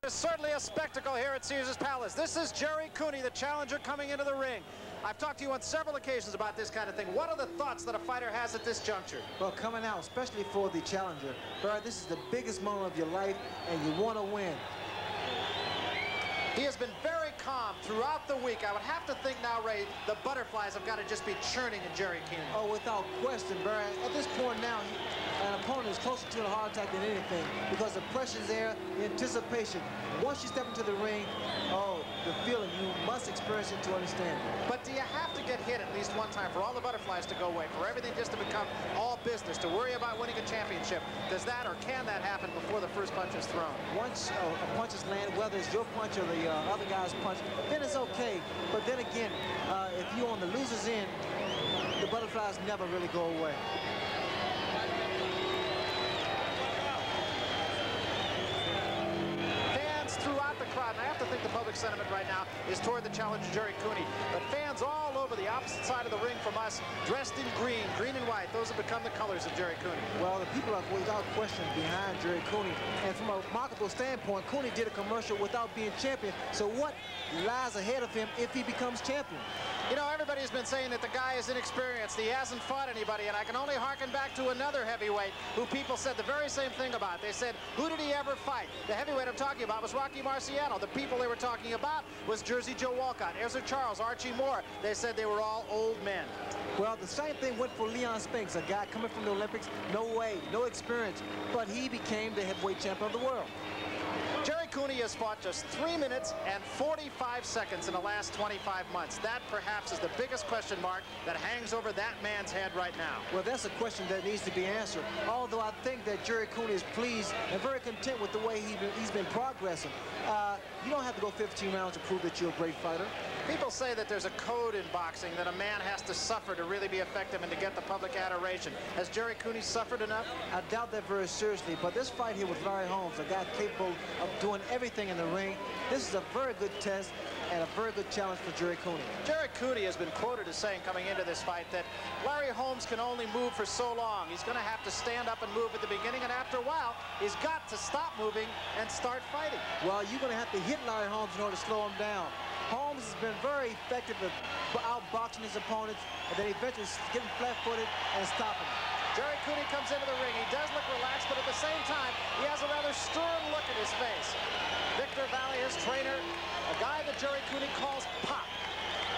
It's certainly a spectacle here at Caesars Palace. This is Gerry Cooney, the challenger, coming into the ring. I've talked to you on several occasions about this kind of thing. What are the thoughts that a fighter has at this juncture? Well, coming out, especially for the challenger, Barry, this is the biggest moment of your life, and you want to win. He has been very calm throughout the week. I would have to think now, Ray, the butterflies have got to just be churning in Gerry Cooney. Oh, without question, Barry. At this point now, an opponent is closer to a heart attack than anything because the pressure's there, the anticipation. Once you step into the ring, oh, the feeling, you must experience it to understand it. But do you have to get hit at least one time for all the butterflies to go away, for everything just to become all business, to worry about winning a championship? Does that or can that happen before the first punch is thrown? Once a punch is landed, whether it's your punch or the other guy's punch, then it's okay. But then again, if you're on the loser's end, the butterflies never really go away. Throughout the crowd, and I have to think the public sentiment right now is toward the challenger Gerry Cooney, but fans all over the opposite side of the ring from us, dressed in green and white. Those have become the colors of Gerry Cooney. Well, the people are without question behind Gerry Cooney, and from a marketable standpoint, Cooney did a commercial without being champion, so what lies ahead of him if he becomes champion? You know, everybody's been saying that the guy is inexperienced. He hasn't fought anybody, and I can only harken back to another heavyweight who people said the very same thing about. They said, who did he ever fight? The heavyweight I'm talking about was Rocky Marciano. The people they were talking about was Jersey Joe Walcott, Ezra Charles, Archie Moore. They said they were all old men. Well, the same thing went for Leon Spinks, a guy coming from the Olympics, no way, no experience, but he became the heavyweight champion of the world. Gerry Cooney has fought just 3 minutes and 45 seconds in the last 25 months. That perhaps is the biggest question mark that hangs over that man's head right now. Well, that's a question that needs to be answered. Although I think that Gerry Cooney is pleased and very content with the way he's been progressing. You don't have to go 15 rounds to prove that you're a great fighter. People say that there's a code in boxing that a man has to suffer to really be effective and to get the public adoration. Has Gerry Cooney suffered enough? I doubt that very seriously, but this fight here with Larry Holmes, a guy capable of doing everything in the ring, this is a very good test and a very good challenge for Gerry Cooney. Gerry Cooney has been quoted as saying coming into this fight that Larry Holmes can only move for so long. He's going to have to stand up and move at the beginning, and after a while, he's got to stop moving and start fighting. Well, you're going to have to hit Larry Holmes in order to slow him down. Holmes has been very effective at outboxing his opponents and then eventually getting flat-footed and stopping him. Gerry Cooney comes into the ring. He does look relaxed, but at the same time, he has a rather stern look at his face. Victor Valley, his trainer, a guy that Gerry Cooney calls Pop.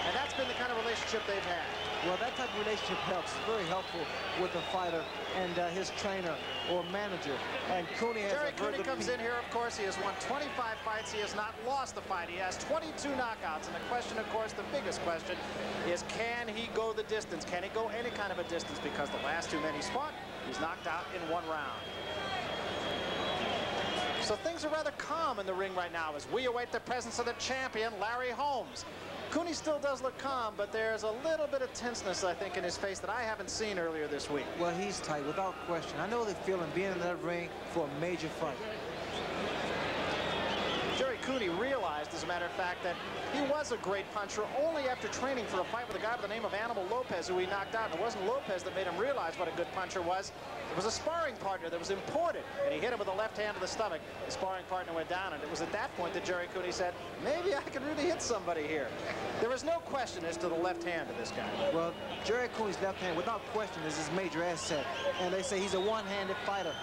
And that's been the kind of relationship they've had. Well, that type of relationship helps. It's very helpful with the fighter and his trainer or manager. And Cooney has Gerry Cooney comes in here, of course. He has won 25 fights. He has not lost the fight. He has 22 knockouts. And the question, of course, the biggest question is, can he go the distance? Can he go any kind of a distance? Because the last 2 men he's fought, he's knocked out in 1 round. So things are rather calm in the ring right now as we await the presence of the champion, Larry Holmes. Cooney still does look calm, but there's a little bit of tenseness, I think, in his face that I haven't seen earlier this week. Well, he's tight, without question. I know the feeling being in that ring for a major fight. Gerry Cooney realized, as a matter of fact, that he was a great puncher only after training for a fight with a guy by the name of Animal Lopez, who he knocked out. And it wasn't Lopez that made him realize what a good puncher was. It was a sparring partner that was imported, and he hit him with the left hand to the stomach. The sparring partner went down, and it was at that point that Gerry Cooney said, maybe I can really hit somebody here. There is no question as to the left hand of this guy. Well, Gerry Cooney's left hand, without question, is his major asset. And they say he's a one-handed fighter.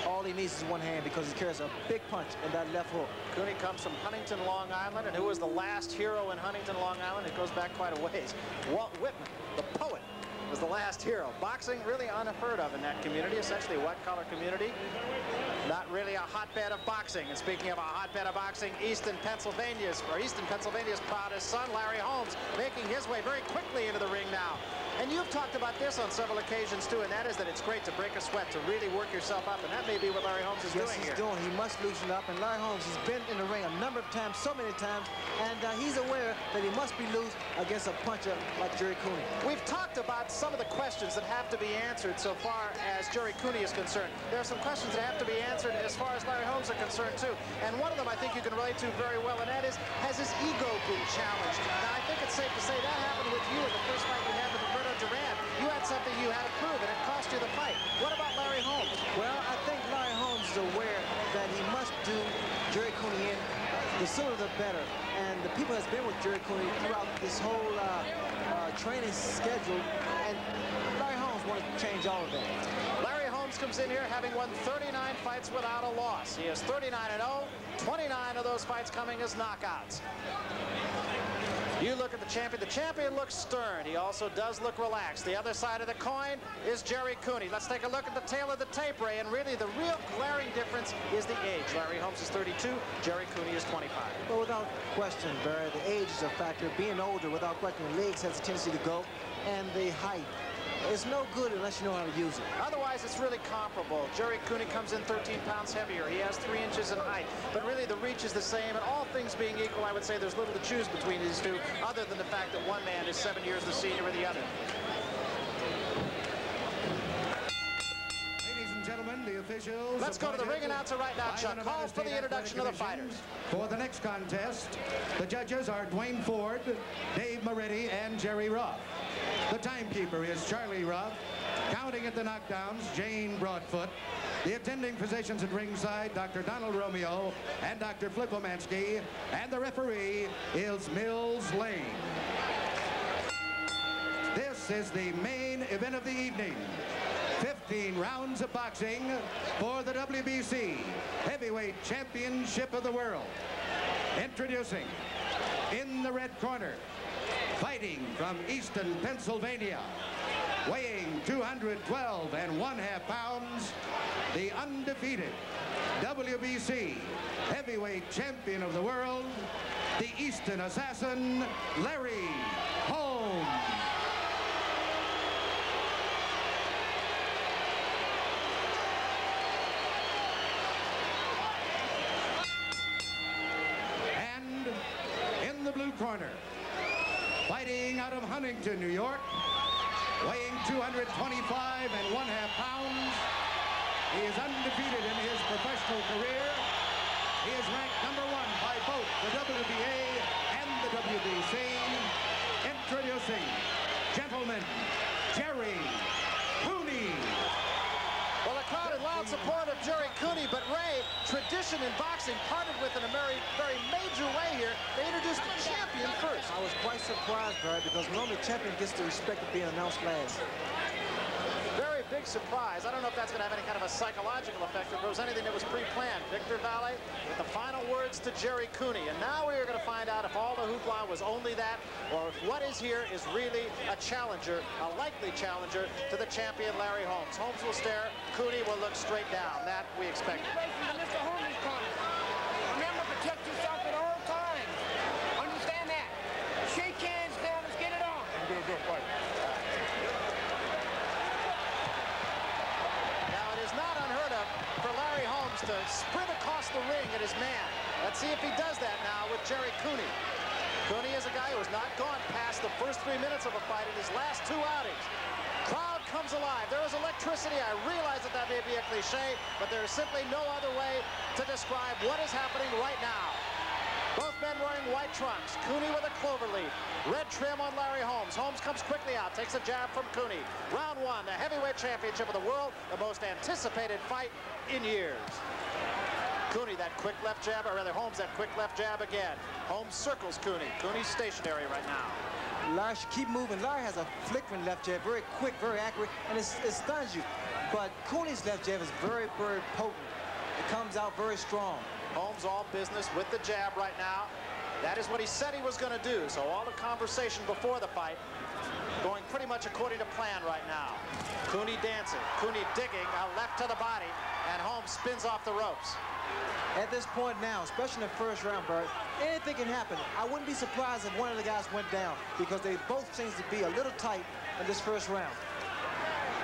All he needs is one hand because he carries a big punch in that left hook. Cooney comes from Huntington, Long Island, and who was the last hero in Huntington, Long Island? It goes back quite a ways. Walt Whitman, the poet, was the last hero. Boxing really unheard of in that community, essentially a white-collar community. Not really a hotbed of boxing. And speaking of a hotbed of boxing, Easton, Pennsylvania's proudest son, Larry Holmes, making his way very quickly into the ring now. And you've talked about this on several occasions, too, and that is that it's great to break a sweat, to really work yourself up, and that may be what Larry Holmes is doing here. Yes, he's doing. He must loosen up, and Larry Holmes has been in the ring a number of times, so many times, and he's aware that he must be loose against a puncher like Gerry Cooney. We've talked about some of the questions that have to be answered so far as Gerry Cooney is concerned. There are some questions that have to be answered as far as Larry Holmes are concerned, too. And one of them I think you can relate to very well, and that is, has his ego been challenged? Now, I think it's safe to say that happened with you in the first fight you had with Roberto Duran. You had something you had to prove, and it cost you the fight. What about Larry Holmes? Well, I think Larry Holmes is aware that he must do Gerry Cooney in the sooner the better. And the people that's been with Gerry Cooney throughout this whole training schedule, and Larry Holmes wanted to change all of that. Larry Holmes comes in here having won 39 fights without a loss. He is 39-0, 29 of those fights coming as knockouts. You look at the champion looks stern. He also does look relaxed. The other side of the coin is Gerry Cooney. Let's take a look at the tail of the tape, Ray, and really the real glaring difference is the age. Larry Holmes is 32, Gerry Cooney is 25. Well, without question, Barry, the age is a factor. Being older, without question, the legs has a tendency to go, and the height. It's no good unless you know how to use it. Otherwise, it's really comparable. Gerry Cooney comes in 13 pounds heavier. He has 3 inches in height. But really, the reach is the same. And all things being equal, I would say there's little to choose between these two, other than the fact that one man is 7 years the senior of the other. Ladies and gentlemen, the officials. Let's go to the ring announcer right now, Chuck. Calls for the introduction of the fighters. For the next contest, the judges are Dwayne Ford, Dave Moretti, and Jerry Ruff. The timekeeper is Charlie Ruff. Counting at the knockdowns, Jane Broadfoot. The attending physicians at ringside, Dr. Donald Romeo and Dr. Flip Omansky. And the referee is Mills Lane. This is the main event of the evening. 15 rounds of boxing for the WBC Heavyweight Championship of the World. Introducing, in the red corner, fighting from Easton, Pennsylvania, weighing 212 1/2 pounds, the undefeated WBC Heavyweight Champion of the World, the Easton Assassin, Larry Holmes. And in the blue corner, fighting out of Huntington, New York, weighing 225 1/2 pounds. He is undefeated in his professional career. He is ranked #1 by both the WBA and the WBC. Introducing, gentlemen, Gerry Cooney. Well, the crowd in loud support of Gerry Cooney, but Ray, tradition in boxing parted with in a very major way here. They introduced the champion first. I was quite surprised, Barry, because normally the champion gets the respect of being announced last. Very big surprise. I don't know if that's going to have any kind of a psychological effect or if it was anything that was pre-planned. Victor Valle with the final words to Gerry Cooney. And now we are going to find out if all the hoopla was only that, or if what is here is really a challenger, a likely challenger to the champion Larry Holmes. Holmes will stare. Cooney will look straight down. That we expect. Mr. Holmes' corner. Remember, protect yourself at all times. Understand that. Shake hands now. Let's get it on. Good fight. Now, it is not unheard of for Larry Holmes to sprint across the ring at his man. Let's see if he does that now with Gerry Cooney. Cooney is a guy who has not gone past the first 3 minutes of a fight in his last 2 outings. Crowd comes alive. There is electricity. I realize that that may be a cliche, but there is simply no other way to describe what is happening right now. Both men wearing white trunks. Cooney with a clover leaf. Red trim on Larry Holmes. Holmes comes quickly out, takes a jab from Cooney. Round 1, the heavyweight championship of the world, the most anticipated fight in years. Cooney, that quick left jab, or rather Holmes, that quick left jab again. Holmes circles Cooney. Cooney's stationary right now. Larry should keep moving. Larry has a flickering left jab, very quick, very accurate, and it stuns you. But Cooney's left jab is very potent. It comes out very strong. Holmes all business with the jab right now. That is what he said he was going to do. So all the conversation before the fight going pretty much according to plan right now. Cooney dancing. Cooney digging a left to the body, and Holmes spins off the ropes. At this point now, especially in the first round, Bert, anything can happen. I wouldn't be surprised if one of the guys went down because they both seem to be a little tight in this first round.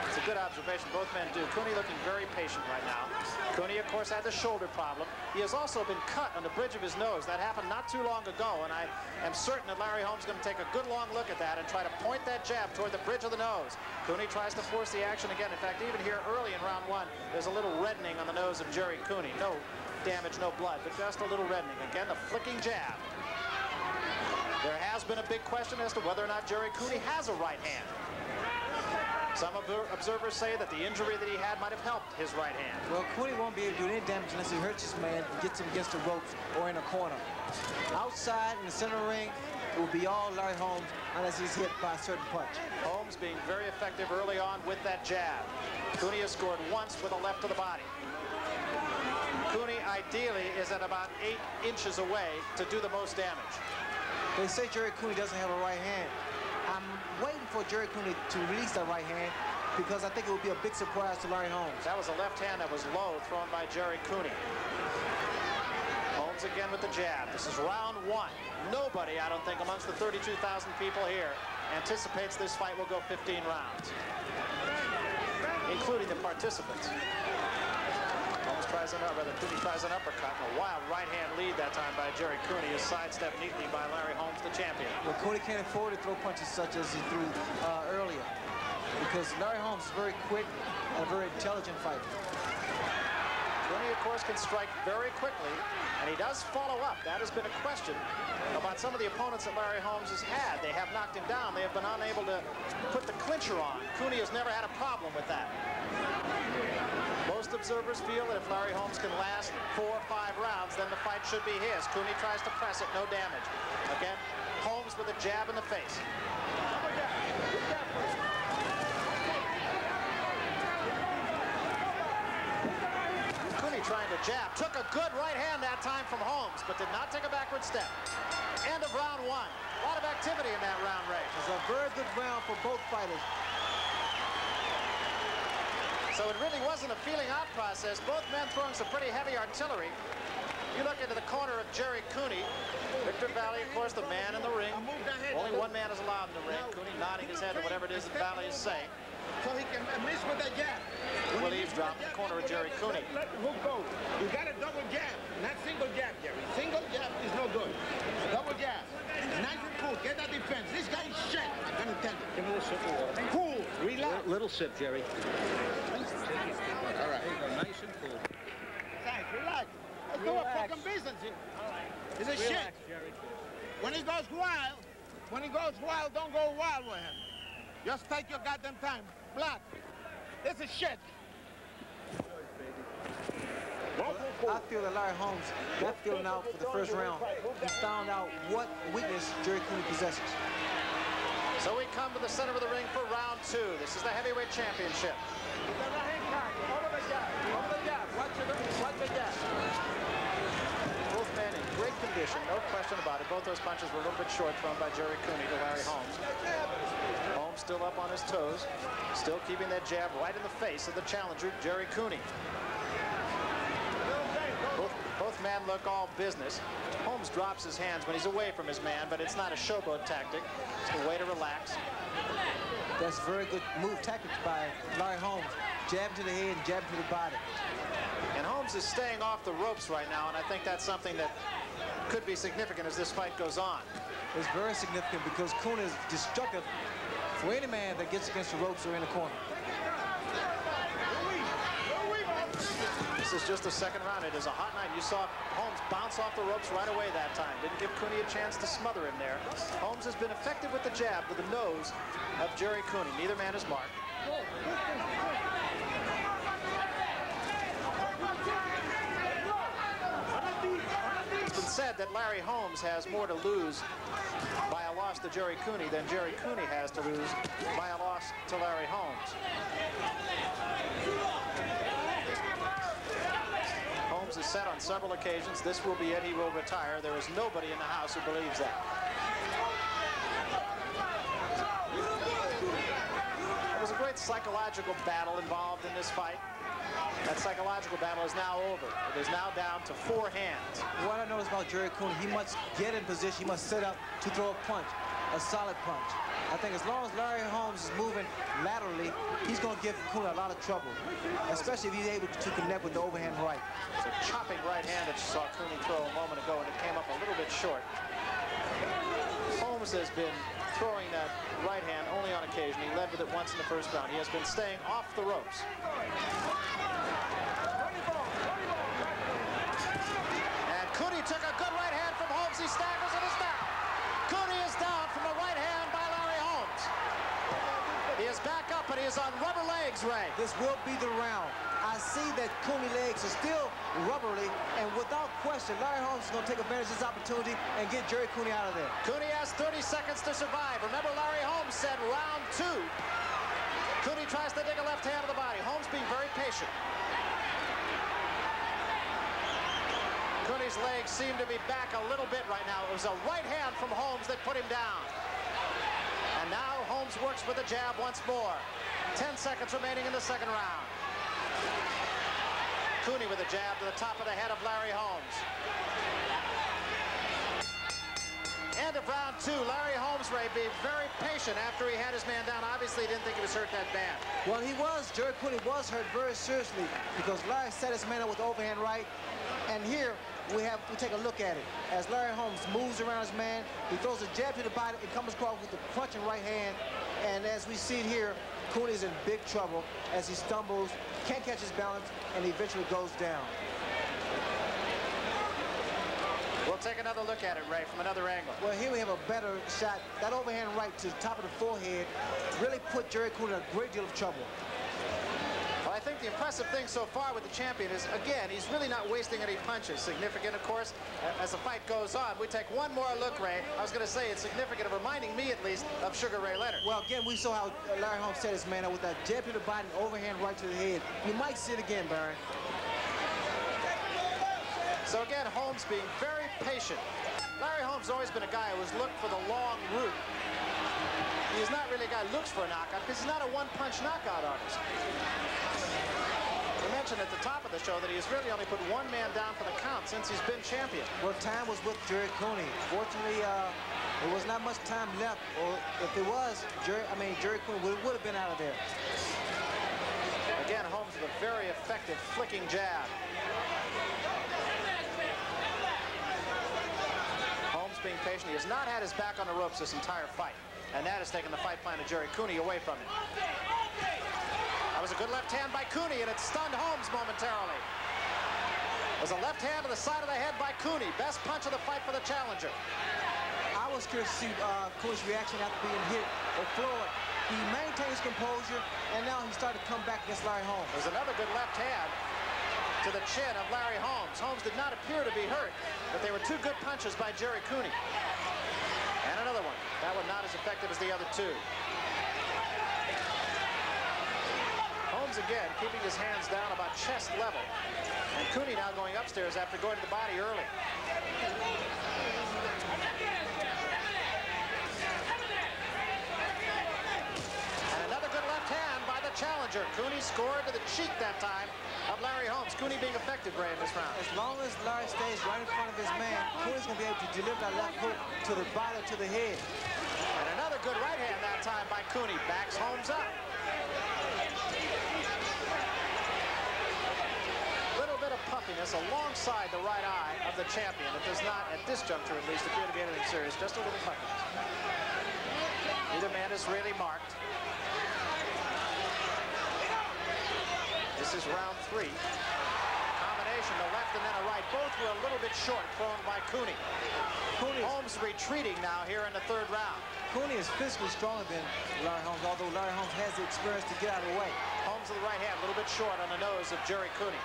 It's a good observation. Both men do. Cooney looking very patient right now. Cooney, of course, had the shoulder problem. He has also been cut on the bridge of his nose. That happened not too long ago, and I am certain that Larry Holmes is going to take a good long look at that and try to point that jab toward the bridge of the nose. Cooney tries to force the action again. In fact, even here early in round 1, there's a little reddening on the nose of Gerry Cooney. No damage, no blood, but just a little reddening. Again, the flicking jab. There has been a big question as to whether or not Gerry Cooney has a right hand. Some observers say that the injury that he had might have helped his right hand. Well, Cooney won't be able to do any damage unless he hurts his man and gets him against the ropes or in a corner. Outside in the center ring, it will be all Larry Holmes unless he's hit by a certain punch. Holmes being very effective early on with that jab. Cooney has scored once with a left to the body. Cooney ideally is at about 8 inches away to do the most damage. They say Gerry Cooney doesn't have a right hand. I'm waiting for Gerry Cooney to release that right hand because I think it would be a big surprise to Larry Holmes. That was a left hand that was low, thrown by Gerry Cooney. Holmes again with the jab. This is round 1. Nobody, I don't think, amongst the 32,000 people here anticipates this fight will go 15 rounds, including the participants. Holmes tries Cooney tries an uppercut, and a wild right-hand lead that time by Gerry Cooney is sidestepped neatly by Larry Holmes, the champion. Well, Cooney can't afford to throw punches such as he threw earlier because Larry Holmes is very quick and a very intelligent fighter. Cooney, of course, can strike very quickly, and he does follow up. That has been a question about some of the opponents that Larry Holmes has had. They have knocked him down. They have been unable to put the clincher on. Cooney has never had a problem with that. Most observers feel that if Larry Holmes can last 4 or 5 rounds, then the fight should be his. Cooney tries to press it, no damage. Again, Holmes with a jab in the face. Cooney trying to jab. Took a good right hand that time from Holmes, but did not take a backward step. End of round 1. A lot of activity in that round, Ray. It's a very good round for both fighters. So it really wasn't a feeling out process. Both men throwing some pretty heavy artillery. You look into the corner of Gerry Cooney. Victor Valley, of course, the man in the ring. Only one man is allowed in the ring. Cooney nodding his head to whatever it is that Valley is saying. So he can miss with that jab. Will eavesdrop in the corner of Gerry Cooney. Let the hook go. You got a double jab, not single jab, Gerry. Single jab is no good. Double jab. Nice and cool. Get that defense. This guy is shit. I'm gonna tell you. Give me a little sip of water. Cool. Relax. Little sip, Gerry. All right. Nice and cool. Thanks. Relax. Let's do a fucking business here. It's a shit. Gerry. When he goes wild, don't go wild with him. Just take your goddamn time. Blood. This is shit. I feel that Larry Holmes got feeling out for the first round. He found out what weakness Gerry Cooney possesses. So we come to the center of the ring for round 2. This is the heavyweight championship. Both men in great condition, no question about it. Both those punches were a little bit short, thrown by Gerry Cooney to Larry Holmes. Holmes still up on his toes, still keeping that jab right in the face of the challenger, Gerry Cooney. Both men look all business. Holmes drops his hands when he's away from his man, but it's not a showboat tactic. It's a way to relax. That's very good move tactics by Larry Holmes. Jab to the head and jab to the body. And Holmes is staying off the ropes right now, and I think that's something that could be significant as this fight goes on. It's very significant because Cooney is destructive for any man that gets against the ropes or in the corner. This is just the second round. It is a hot night. You saw Holmes bounce off the ropes right away that time. Didn't give Cooney a chance to smother him there. Holmes has been effective with the jab to the nose of Gerry Cooney. Neither man is marked. It's been said that Larry Holmes has more to lose by a loss to Gerry Cooney than Gerry Cooney has to lose by a loss to Larry Holmes. Holmes has said on several occasions, this will be it, he will retire. There is nobody in the house who believes that. There was a great psychological battle involved in this fight. That psychological battle is now over. It is now down to 4 hands. What I know is about Gerry Cooney, he must get in position, he must set up to throw a punch, a solid punch. I think as long as Larry Holmes is moving laterally, he's going to give Cooney a lot of trouble, especially if he's able to connect with the overhand right. It's a chopping right hand that you saw Cooney throw a moment ago, and it came up a little bit short. Holmes has been throwing that right hand only on occasion. He led with it once in the first round. He has been staying off the ropes. And Cooney took a good right hand from Holmes. He staggers and is down. Cooney is down from a right hand by Larry Holmes. He is back up but he is on rubber legs, Ray. This will be the round. I see that Cooney legs are still rubbery, and without question, Larry Holmes is going to take advantage of this opportunity and get Gerry Cooney out of there. Cooney has 30 seconds to survive. Remember, Larry Holmes said round 2. Cooney tries to dig a left hand to the body. Holmes being very patient. Cooney's legs seem to be back a little bit right now. It was a right hand from Holmes that put him down. And now Holmes works with the jab once more. 10 seconds remaining in the second round. Cooney with a jab to the top of the head of Larry Holmes. End of round 2. Larry Holmes, Ray, being very patient after he had his man down. Obviously, he didn't think he was hurt that bad. Well, he was. Gerry Cooney was hurt very seriously because Larry set his man up with the overhand right. And here we take a look at it. As Larry Holmes moves around his man, he throws a jab to the body and comes across with the punching right hand. And as we see it here, Cooney's in big trouble as he stumbles, can't catch his balance, and he eventually goes down. We'll take another look at it, Ray, from another angle. Well, here we have a better shot. That overhand right to the top of the forehead really put Gerry Cooney in a great deal of trouble. Well, I think the impressive thing so far with the champion is, again, he's really not wasting any punches. Significant, of course, as the fight goes on. We take one more look, Ray. I was going to say it's significant, reminding me at least of Sugar Ray Leonard. Well, again, we saw how Larry Holmes set his man up with that jab to the body and overhand right to the head. You might see it again, Barry. So again, Holmes being very patient. Larry Holmes has always been a guy who has looked for the long route. He is not really a guy who looks for a knockout because he's not a one-punch knockout artist. We mentioned at the top of the show that he has really only put one man down for the count since he's been champion. Well, time was with Gerry Cooney. Fortunately, there was not much time left. Or if there was, Gerry Cooney would have been out of there. Again, Holmes with a very effective flicking jab. Holmes being patient. He has not had his back on the ropes this entire fight. And that has taken the fight plan of Gerry Cooney away from him. That was a good left hand by Cooney, and it stunned Holmes momentarily. It was a left hand to the side of the head by Cooney. Best punch of the fight for the challenger. I was curious to see Cooney's reaction after being hit or floored. He maintained his composure, and now he started to come back against Larry Holmes. There's another good left hand to the chin of Larry Holmes. Holmes did not appear to be hurt, but they were two good punches by Gerry Cooney. And another one. That one not as effective as the other two. Holmes again keeping his hands down about chest level. And Cooney now going upstairs after going to the body early. And another good left hand by the challenger. Cooney scored to the cheek that time of Larry Holmes. Cooney being effective, Ray, in this round. As long as Larry stays right in front of his man, Cooney's going to be able to deliver that left hook to the body, to the head. And another good right hand that time by Cooney. Backs Holmes up. Little bit of puffiness alongside the right eye of the champion. It does not, at this juncture at least, appear to be anything serious. Just a little puffiness. Neither man is really marked. This is round 3. Combination, the left and then a right. Both were a little bit short, thrown by Cooney. Holmes retreating now here in the third round. Cooney is physically stronger than Larry Holmes, although Larry Holmes has the experience to get out of the way. Holmes with the right hand, a little bit short on the nose of Gerry Cooney.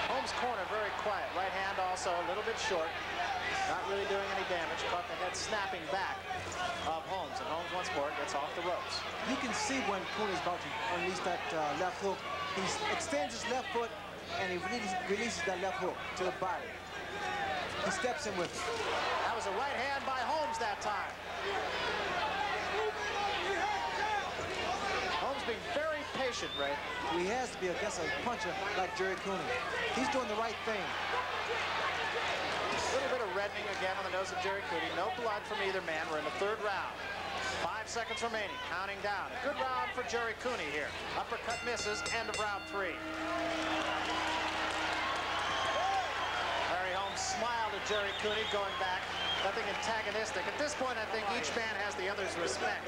Holmes' corner very quiet. Right hand also a little bit short. Not really doing any damage. Caught the head snapping back of Holmes. And Holmes once more gets off the ropes. You can see when Cooney's about to unleash that left hook. He extends his left foot and he releases that left hook to the body. He steps in with it. That was a right hand by Holmes that time. Holmes being very patient, Ray. He has to be against a puncher like Gerry Cooney. He's doing the right thing. A little bit of reddening again on the nose of Gerry Cooney. No blood from either man. We're in the third round. 5 seconds remaining. Counting down. A good round for Gerry Cooney here. Uppercut misses. End of round 3. Larry Holmes smiled at Gerry Cooney going back. Nothing antagonistic. At this point, I think each man has the other's respect.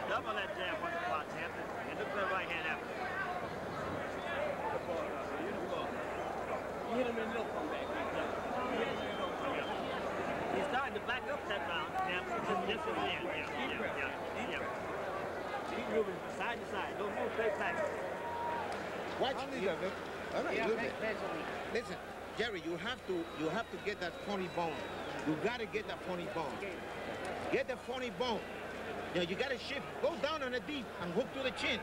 Double that jab once in a while, Champ, and look for the right hand after. hit him in the middle comeback. He's starting to back up that round. Yeah, just in there. Yeah. He's moving side to side. Don't move straight back. Watch me. All right, a little bit. Listen, Gerry, you have to get that funny bone. You gotta get that funny bone. Get the funny bone. You gotta shift. Go down on the deep and hook to the chin.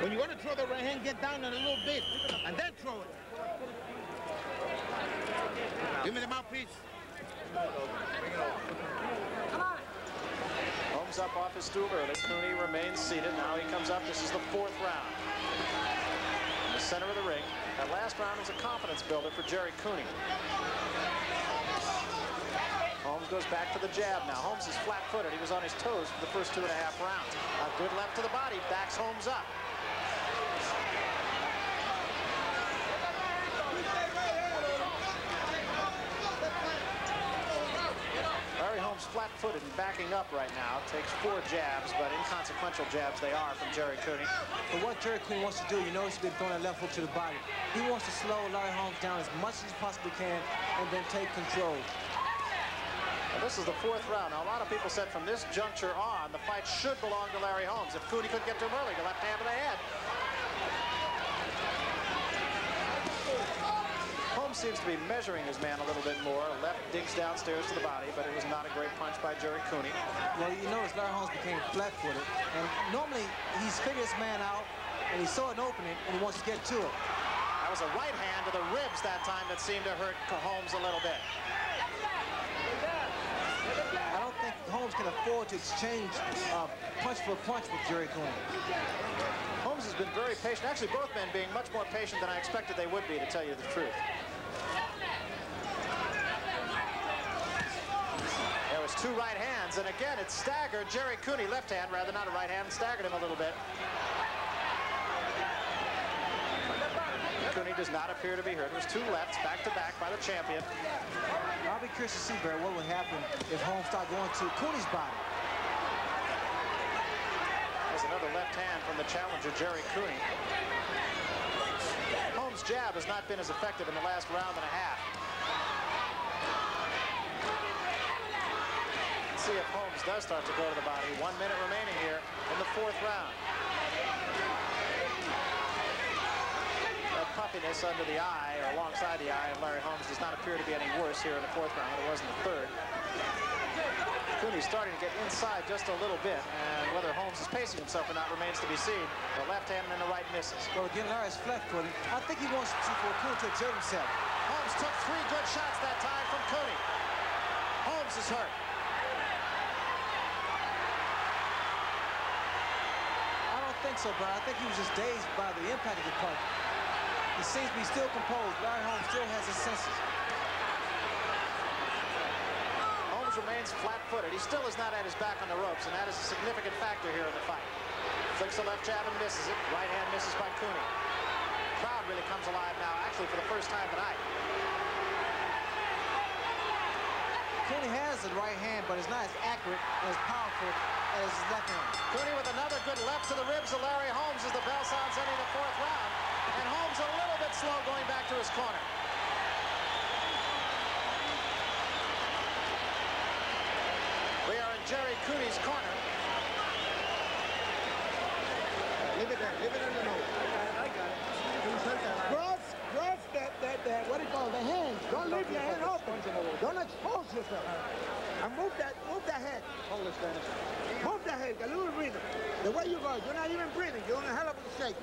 When you want to throw the right hand, get down on a little bit and then throw it. Give me the mouthpiece. Come on. Holmes up off his stool early. Cooney remains seated. Now he comes up. This is the 4th round. In the center of the ring. That last round was a confidence builder for Gerry Cooney. Holmes goes back to the jab now. Holmes is flat-footed. He was on his toes for the first 2.5 rounds. A good left to the body. Backs Holmes up. Larry Holmes flat-footed and backing up right now. Takes 4 jabs, but inconsequential jabs they are from Gerry Cooney. But what Gerry Cooney wants to do, you know he's been throwing that left hook to the body. He wants to slow Larry Holmes down as much as he possibly can and then take control. Now, this is the 4th round. Now, a lot of people said from this juncture on, the fight should belong to Larry Holmes. If Cooney couldn't get to him early, the left hand to the head. Holmes seems to be measuring his man a little bit more. Left digs downstairs to the body, but it was not a great punch by Gerry Cooney. Well, you notice Larry Holmes became flat-footed, and normally he's figured his man out, and he saw an opening, and he wants to get to it. That was a right hand to the ribs that time that seemed to hurt Holmes a little bit. I don't think Holmes can afford to exchange punch for punch with Gerry Cooney. Holmes has been very patient. Actually, both men being much more patient than I expected they would be, to tell you the truth. There was 2 right hands, and again, it staggered Gerry Cooney. Left hand, rather not a right hand, staggered him a little bit. Cooney does not appear to be hurt. It was 2 lefts, back-to-back by the champion. I'll be curious to see, Barry, what would happen if Holmes started going to Cooney's body. There's another left hand from the challenger, Gerry Cooney. Holmes' jab has not been as effective in the last round and a half. Let's see if Holmes does start to go to the body. 1 minute remaining here in the 4th round. That puffiness under the eye, or alongside the eye, of Larry Holmes does not appear to be any worse here in the 4th round than it was in the 3rd. Cooney's starting to get inside just a little bit, and whether Holmes is pacing himself or not remains to be seen. The left hand and then the right misses. Well, again, Larry's flat-footed. I think he wants for Cooney to exert himself. Holmes took 3 good shots that time from Cooney. Holmes is hurt. I don't think so, Brian. I think he was just dazed by the impact of the punch. He seems to be still composed. Larry Holmes still has his senses. Holmes remains flat-footed. He still is not at his back on the ropes, and that is a significant factor here in the fight. Flicks the left jab and misses it. Right hand misses by Cooney. Crowd really comes alive now, actually for the first time tonight. Cooney has the right hand, but it's not as accurate and as powerful as his left hand. Cooney with another good left to the ribs of Larry Holmes as the bell sounds ending the 4th round. And Holmes a little bit slow going back to his corner. We are in Gerry Cooney's corner. Leave it there. Leave it in the nose. I got it. Cross that, what do you call it, the hand. Don't leave your hand open. Don't expose yourself. And move that head. Hold this, Dennis. Move the head, a little rhythm. The way you go, you're not even breathing. You're in a hell of a shape.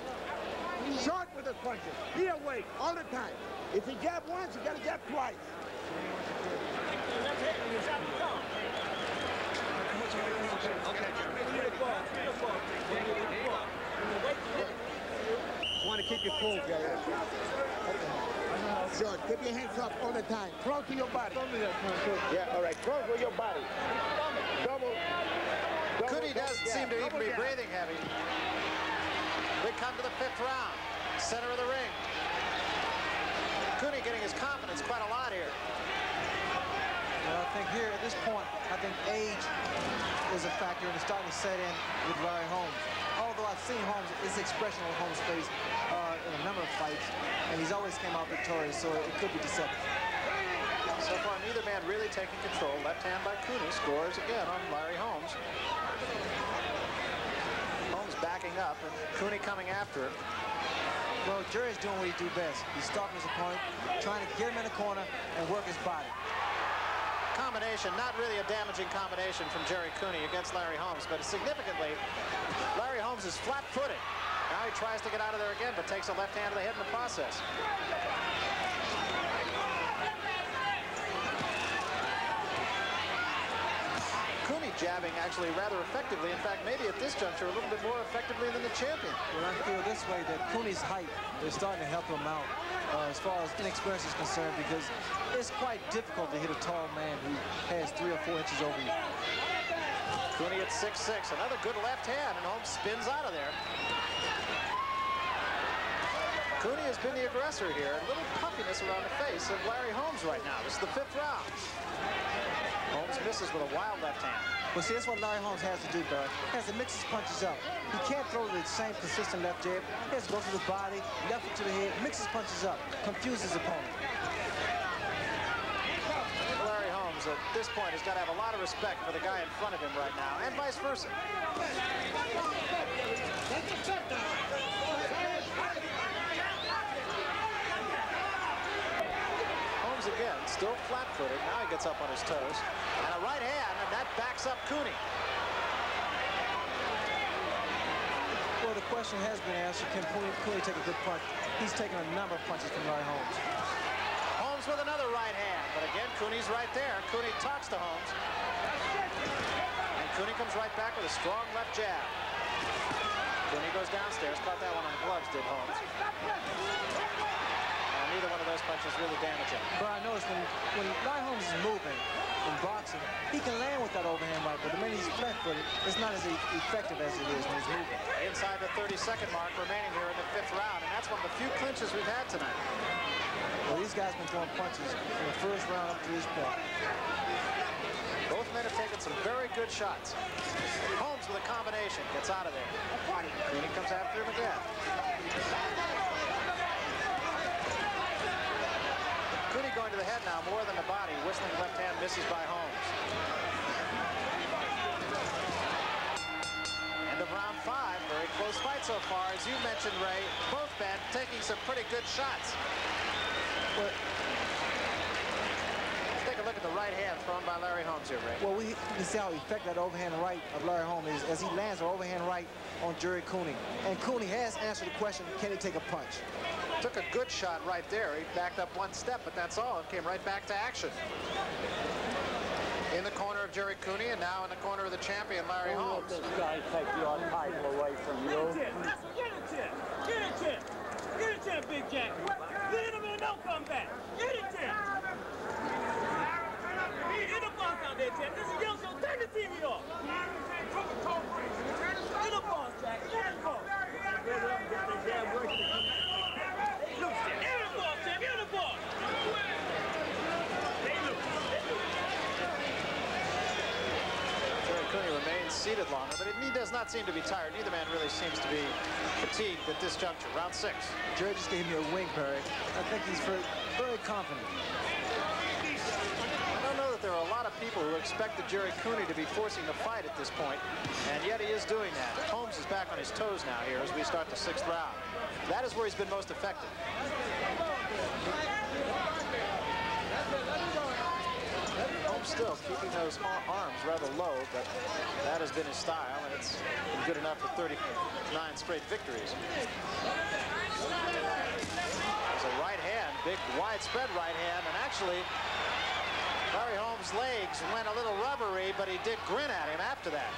Short with the punches. Be awake all the time. If you jab once, you got to jab twice. You want to keep your cool, Gerry. George, keep your hands up all the time. Close to your body. Yeah, all right. Close with your body. Double. Cooney doesn't seem to even be breathing heavy. We come to the 5th round. Center of the ring. Cooney getting his confidence quite a lot here. Well, I think here at this point, I think age is a factor and it's starting to set in with Larry Holmes. Although I I've seen Holmes, his expression on Holmes' face in a number of fights, and he's always came out victorious, so it could be deceptive. So far, neither man really taking control. Left hand by Cooney scores again on Larry Holmes. Holmes backing up, and Cooney coming after it. Well, Gerry's doing what he do best. He's stalking his opponent, trying to get him in the corner and work his body. Combination, not really a damaging combination from Gerry Cooney against Larry Holmes, but significantly, Larry Holmes is flat-footed. Now he tries to get out of there again, but takes a left hand to the head in the process. Cooney jabbing actually rather effectively. In fact, maybe at this juncture a little bit more effectively than the champion. Well, I feel this way that Cooney's height is starting to help him out as far as inexperience is concerned, because it's quite difficult to hit a tall man who has 3 or 4 inches over you. Cooney at 6'6", another good left hand, and Holmes spins out of there. Cooney has been the aggressor here. A little puffiness around the face of Larry Holmes right now. This is the 5th round. Holmes misses with a wild left hand. Well, see, that's what Larry Holmes has to do, Barry. He has to mix his punches up. He can't throw the same consistent left jab. He has to go to the body, left foot to the head, mix his punches up, confuse his opponent. Larry Holmes, at this point, has got to have a lot of respect for the guy in front of him right now, and vice versa. Holmes again, still flat-footed. Now he gets up on his toes. And a right hand, and that backs up Cooney. Well, the question has been answered. Can Cooney take a good punch? He's taken a number of punches from Larry Holmes. Holmes with another right hand, but again, Cooney's right there. Cooney talks to Holmes. And Cooney comes right back with a strong left jab. Cooney goes downstairs, caught that one on gloves, did Holmes. Neither one of those punches really damaging. But I noticed when Larry Holmes is moving in boxing, he can land with that overhand right, but the minute he's flat-footed, it's not as effective as it is when he's moving. Inside the 30-second mark remaining here in the 5th round, and that's one of the few clinches we've had tonight. Well, these guys have been throwing punches from the first round up to this point. Both men have taken some very good shots. Holmes with a combination, gets out of there. Cooney comes after him again. Cooney going to the head now more than the body. Whistling left hand misses by Holmes. End of round 5. Very close fight so far. As you mentioned, Ray, both men taking some pretty good shots. But take a look at the right hand thrown by Larry Holmes here, Ray. Well, we can see how effective that overhand right of Larry Holmes is as he lands an overhand right on Gerry Cooney. And Cooney has answered the question, can he take a punch? Took a good shot right there. He backed up 1 step, but that's all. It came right back to action. In the corner of Gerry Cooney, and now in the corner of the champion, Larry Holmes. This guy take your title away from you. Get a chip! Get a chip! Get a chip, Big Jack! Get him and don't come back! Get a chip! Get the boss out there, Jack! This is your show! Turn the TV off! Get the boss, Jack! Get the boss! Cooney remains seated longer, but he does not seem to be tired. Neither man really seems to be fatigued at this juncture. Round 6. Gerry just gave me a wink, Barry. I think he's very confident. I don't know that there are a lot of people who expected Gerry Cooney to be forcing the fight at this point, and yet he is doing that. Holmes is back on his toes now here as we start the 6th round. That is where he's been most effective. Holmes still keeping those arms rather low, but that has been his style, and it's been good enough for 39 straight victories. There's a right hand, big widespread right hand, and actually Larry Holmes' legs went a little rubbery, but he did grin at him after that.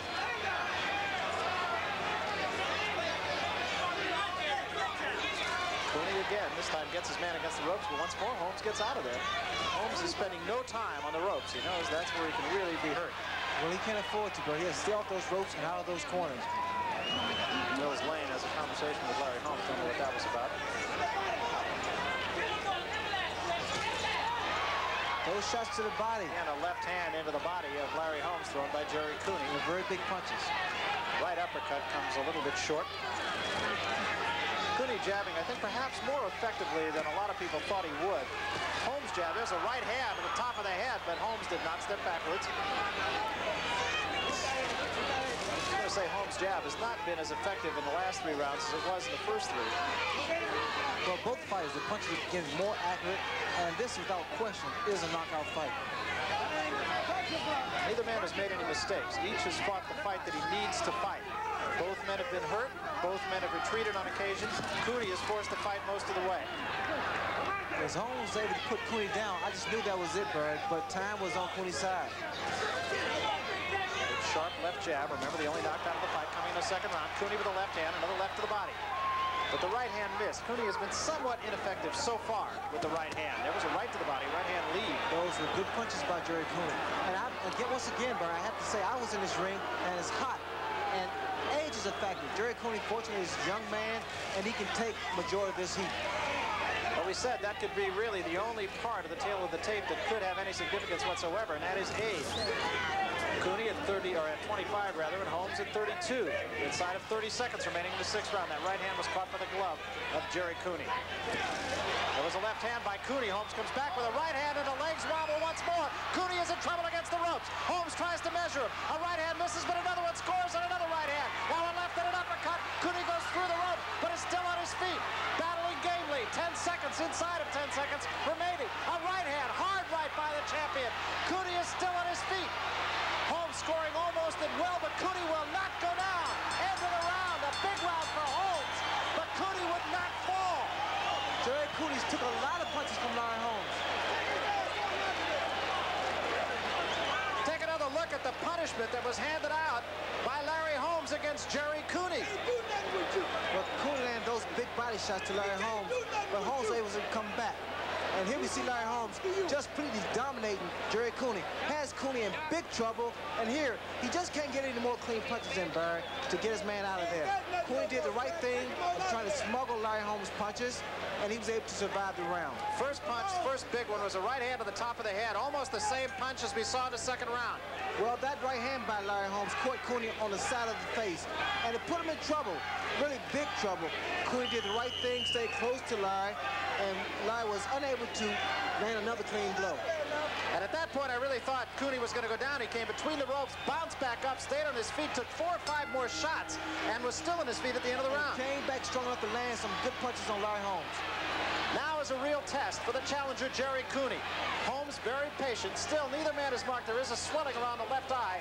Cooney again, this time gets his man against the ropes, but once more Holmes gets out of there. Holmes is spending no time on the ropes. He knows that's where he can really be hurt. Well, he can't afford to, but he has to stay off those ropes and out of those corners. Mills Lane has a conversation with Larry Holmes. Don't know what that was about. Those shots to the body. And a left hand into the body of Larry Holmes thrown by Gerry Cooney. They're very big punches. Right uppercut comes a little bit short. Cooney jabbing, I think, perhaps more effectively than a lot of people thought he would. Holmes' jab, there's a right hand at the top of the head, but Holmes did not step backwards. I'm going to say Holmes' jab has not been as effective in the last 3 rounds as it was in the first 3. Well, both fighters, the punches are getting more accurate, and this, without question, is a knockout fight. Neither man has made any mistakes. Each has fought the fight that he needs to fight. Both men have been hurt. Both men have retreated on occasion. Cooney is forced to fight most of the way. As Holmes was able to put Cooney down, I just knew that was it, Bird, but time was on Cooney's side. Sharp left jab. Remember, the only knockout of the fight coming in the second round. Cooney with a left hand, another left to the body. But the right hand missed. Cooney has been somewhat ineffective so far with the right hand. There was a right to the body, right hand lead. Those were good punches by Gerry Cooney. And once again, Bird, I have to say, I was in this ring, and it's hot. And age is a factor. Gerry Cooney, fortunately, is a young man, and he can take majority of this heat. Well, we said that could be really the only part of the tail of the tape that could have any significance whatsoever, and that is age. Cooney at 30, or at 25 rather, and Holmes at 32. Inside of 30 seconds remaining in the 6th round. That right hand was caught by the glove of Gerry Cooney. There was a left hand by Cooney. Holmes comes back with a right hand and the legs wobble once more. Cooney is in trouble against the ropes. Holmes tries to measure him. A right hand misses, but another one scores, and another right hand. Now a left and an uppercut. Cooney goes through the rope, but is still on his feet. Battling gamely. 10 seconds, inside of 10 seconds remaining. A right hand, hard right by the champion. Cooney is still on his feet. Holmes scoring almost at will, but Cooney will not go down. End of the round, a big round for Holmes, but Cooney would not fall. Gerry Cooney took a lot of punches from Larry Holmes. Take another look at the punishment that was handed out by Larry Holmes against Gerry Cooney. Well, Cooney landed those big body shots to Larry Holmes, but Holmes was able to come back. And here we see Larry Holmes just completely dominating Gerry Cooney. Has Cooney in big trouble. And here, he just can't get any more clean punches in, Barry, to get his man out of there. Cooney did the right thing of trying to smuggle Larry Holmes' punches, and he was able to survive the round. First punch, first big one, was a right hand to the top of the head. Almost the same punch as we saw in the second round. Well, that right hand by Larry Holmes caught Cooney on the side of the face, and it put him in trouble, really big trouble. Cooney did the right thing, stayed close to Larry, and Larry was unable to land another clean blow. And at that point, I really thought Cooney was going to go down. He came between the ropes, bounced back up, stayed on his feet, took 4 or 5 more shots, and was still on his feet at the end of the round. Came back strong enough to land some good punches on Larry Holmes. Now is a real test for the challenger, Gerry Cooney. Holmes very patient. Still, neither man is marked. There is a swelling around the left eye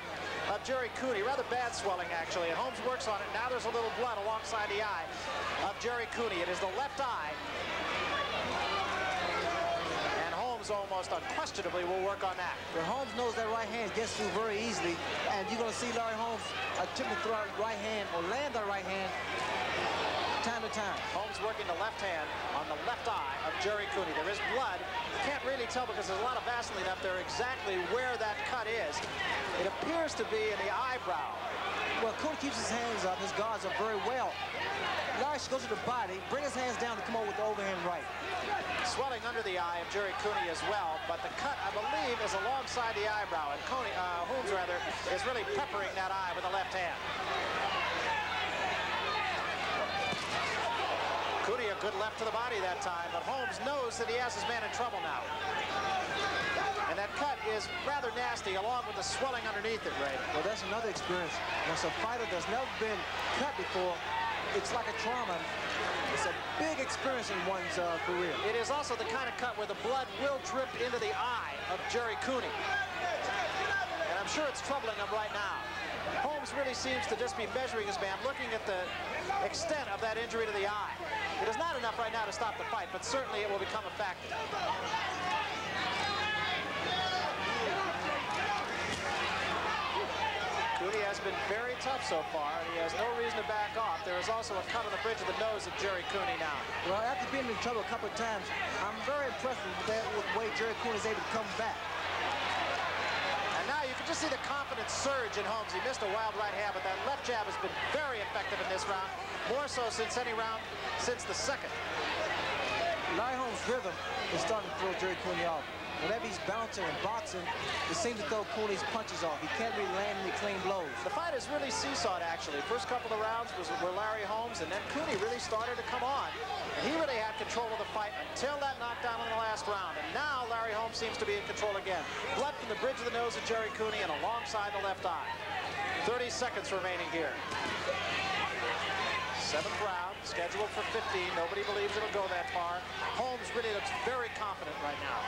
of Gerry Cooney. Rather bad swelling, actually. And Holmes works on it. Now there's a little blood alongside the eye of Gerry Cooney. It is the left eye. And Holmes almost unquestionably will work on that. Well, Holmes knows that right hand gets through very easily. And you're going to see Larry Holmes attempt to throw out right hand or land that right hand time to time. Holmes working the left hand on the left eye of Gerry Cooney. There is blood. You can't really tell because there's a lot of Vaseline up there exactly where that cut is. It appears to be in the eyebrow. Well, Cooney keeps his hands up. His guards are very well. Larry should go to the body, bring his hands down to come over with the overhand right. Swelling under the eye of Gerry Cooney as well, but the cut, I believe, is alongside the eyebrow, and Holmes rather, is really peppering that eye with the left hand. Cooney a good left to the body that time, but Holmes knows that he has his man in trouble now. And that cut is rather nasty, along with the swelling underneath it, Ray. Well, that's another experience. Once a fighter that's never been cut before, it's like a trauma. It's a big experience in one's career. It is also the kind of cut where the blood will drip into the eye of Gerry Cooney. And I'm sure it's troubling him right now. Holmes really seems to just be measuring his man, looking at the extent of that injury to the eye. It is not enough right now to stop the fight, but certainly it will become a factor. Cooney has been very tough so far, and he has no reason to back off. There is also a cut on the bridge of the nose of Gerry Cooney now. Well, after being in trouble a couple of times, I'm very impressed with the way Gerry Cooney is able to come back. And now you can just see the confidence surge in Holmes. He missed a wild right hand, but that left jab has been very effective in this round, more so since any round since the second. Larry Holmes' rhythm is starting to throw Gerry Cooney off. whenever he's bouncing and boxing, it seems to throw Cooney's punches off. He can't really land any clean blows. The fight is really seesawed, actually. First couple of rounds were Larry Holmes, and then Cooney really started to come on. And he really had control of the fight until that knockdown in the last round. And now Larry Holmes seems to be in control again. Blood from the bridge of the nose of Gerry Cooney and alongside the left eye. 30 seconds remaining here. 7th round, scheduled for 15. Nobody believes it'll go that far. Holmes really looks very confident right now.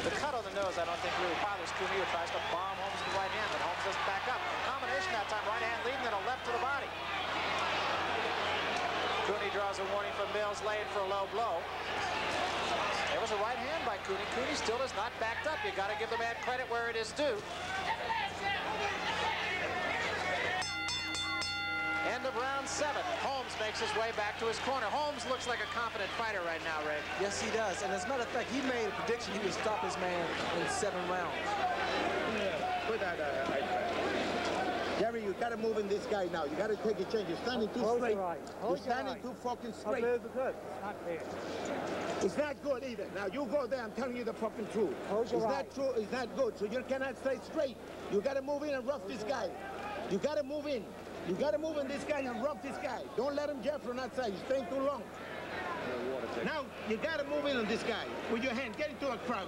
The cut on the nose, I don't think really bothers Cooney, who tries to bomb Holmes with the right hand, but Holmes doesn't back up. Combination that time, right hand leading, then a left to the body. Cooney draws a warning from Mills, laying for a low blow. There was a right hand by Cooney. Cooney still is not backed up. You got to give the man credit where it is due. End of round 7. Holmes makes his way back to his corner. Holmes looks like a confident fighter right now, Ray. Yes, he does. And as a matter of fact, he made a prediction he would stop his man in 7 rounds. Put that, Gerry, you got to move in this guy now. You got to take a change. You're standing too straight. You're standing too fucking straight. It's not good either. Now you go there. I'm telling you the fucking truth. It's not true. It's not good. So you cannot stay straight. You got to move in and rough this guy. You got to move in. You got to move in this guy and rough this guy. Don't let him jab from outside. He's staying too long. Now you got to move in on this guy with your hand. Get into a crouch.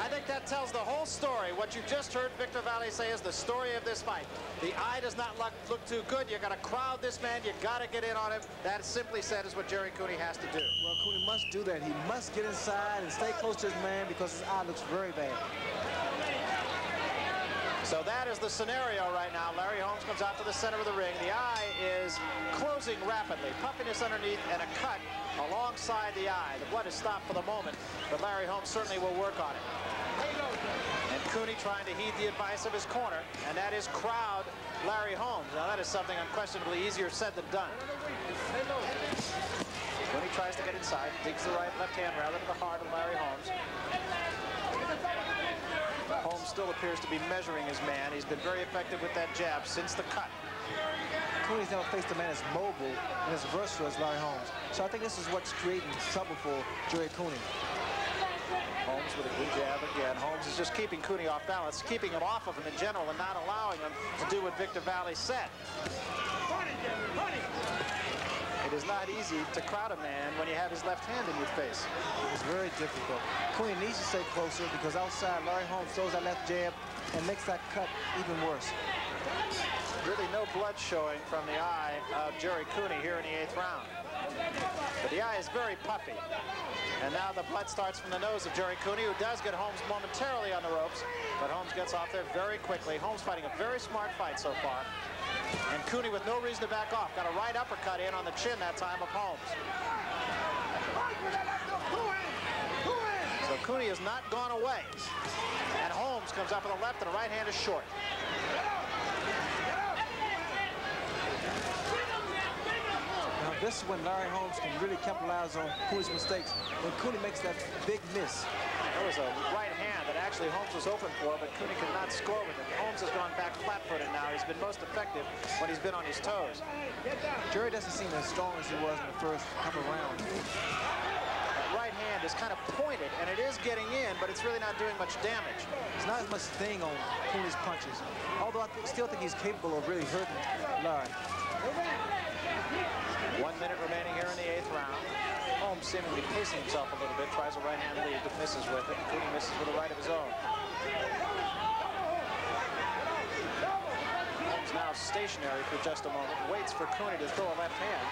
I think that tells the whole story. What you just heard Victor Valle say is the story of this fight. The eye does not look too good. You got to crowd this man. You got to get in on him. That simply said is what Gerry Cooney has to do. Well, Cooney must do that. He must get inside and stay close to his man because his eye looks very bad. So that is the scenario right now. Larry Holmes comes out to the center of the ring. The eye is closing rapidly. Puffiness underneath and a cut alongside the eye. The blood is stopped for the moment, but Larry Holmes certainly will work on it. And Cooney trying to heed the advice of his corner, and that is crowd Larry Holmes. Now that is something unquestionably easier said than done. Cooney tries to get inside, digs the left hand rather to the heart of Larry Holmes. Holmes still appears to be measuring his man. He's been very effective with that jab since the cut. Cooney's never faced a man as mobile and as versatile as Larry Holmes. So I think this is what's creating trouble for Gerry Cooney. Holmes with a good jab again. Holmes is just keeping Cooney off balance, keeping him off of him in general and not allowing him to do what Victor Valle said. It is not easy to crowd a man when you have his left hand in your face. It's very difficult. Cooney needs to stay closer because outside Larry Holmes throws that left jab and makes that cut even worse. Really no blood showing from the eye of Gerry Cooney here in the 8th round. But the eye is very puffy. And now the blood starts from the nose of Gerry Cooney, who does get Holmes momentarily on the ropes. But Holmes gets off there very quickly. Holmes fighting a very smart fight so far. And Cooney with no reason to back off. Got a right uppercut in on the chin that time of Holmes. So Cooney has not gone away. And Holmes comes up with a left and a right hand is short. Now this is when Larry Holmes can really capitalize on Cooney's mistakes. When Cooney makes that big miss. There was a right hand that actually Holmes was open for, but Cooney could not score with it. Holmes has gone back flat-footed now. He's been most effective when he's been on his toes. Gerry doesn't seem as strong as he was in the first couple of rounds. That right hand is kind of pointed, and it is getting in, but it's really not doing much damage. There's not as much sting on Cooney's punches, although I still think he's capable of really hurting Larry. 1 minute remaining here in the 8th round. Holmes seemingly pacing himself a little bit, tries a right-hand lead, but misses with it. Cooney misses with a right of his own. Holmes now stationary for just a moment, waits for Cooney to throw a left hand.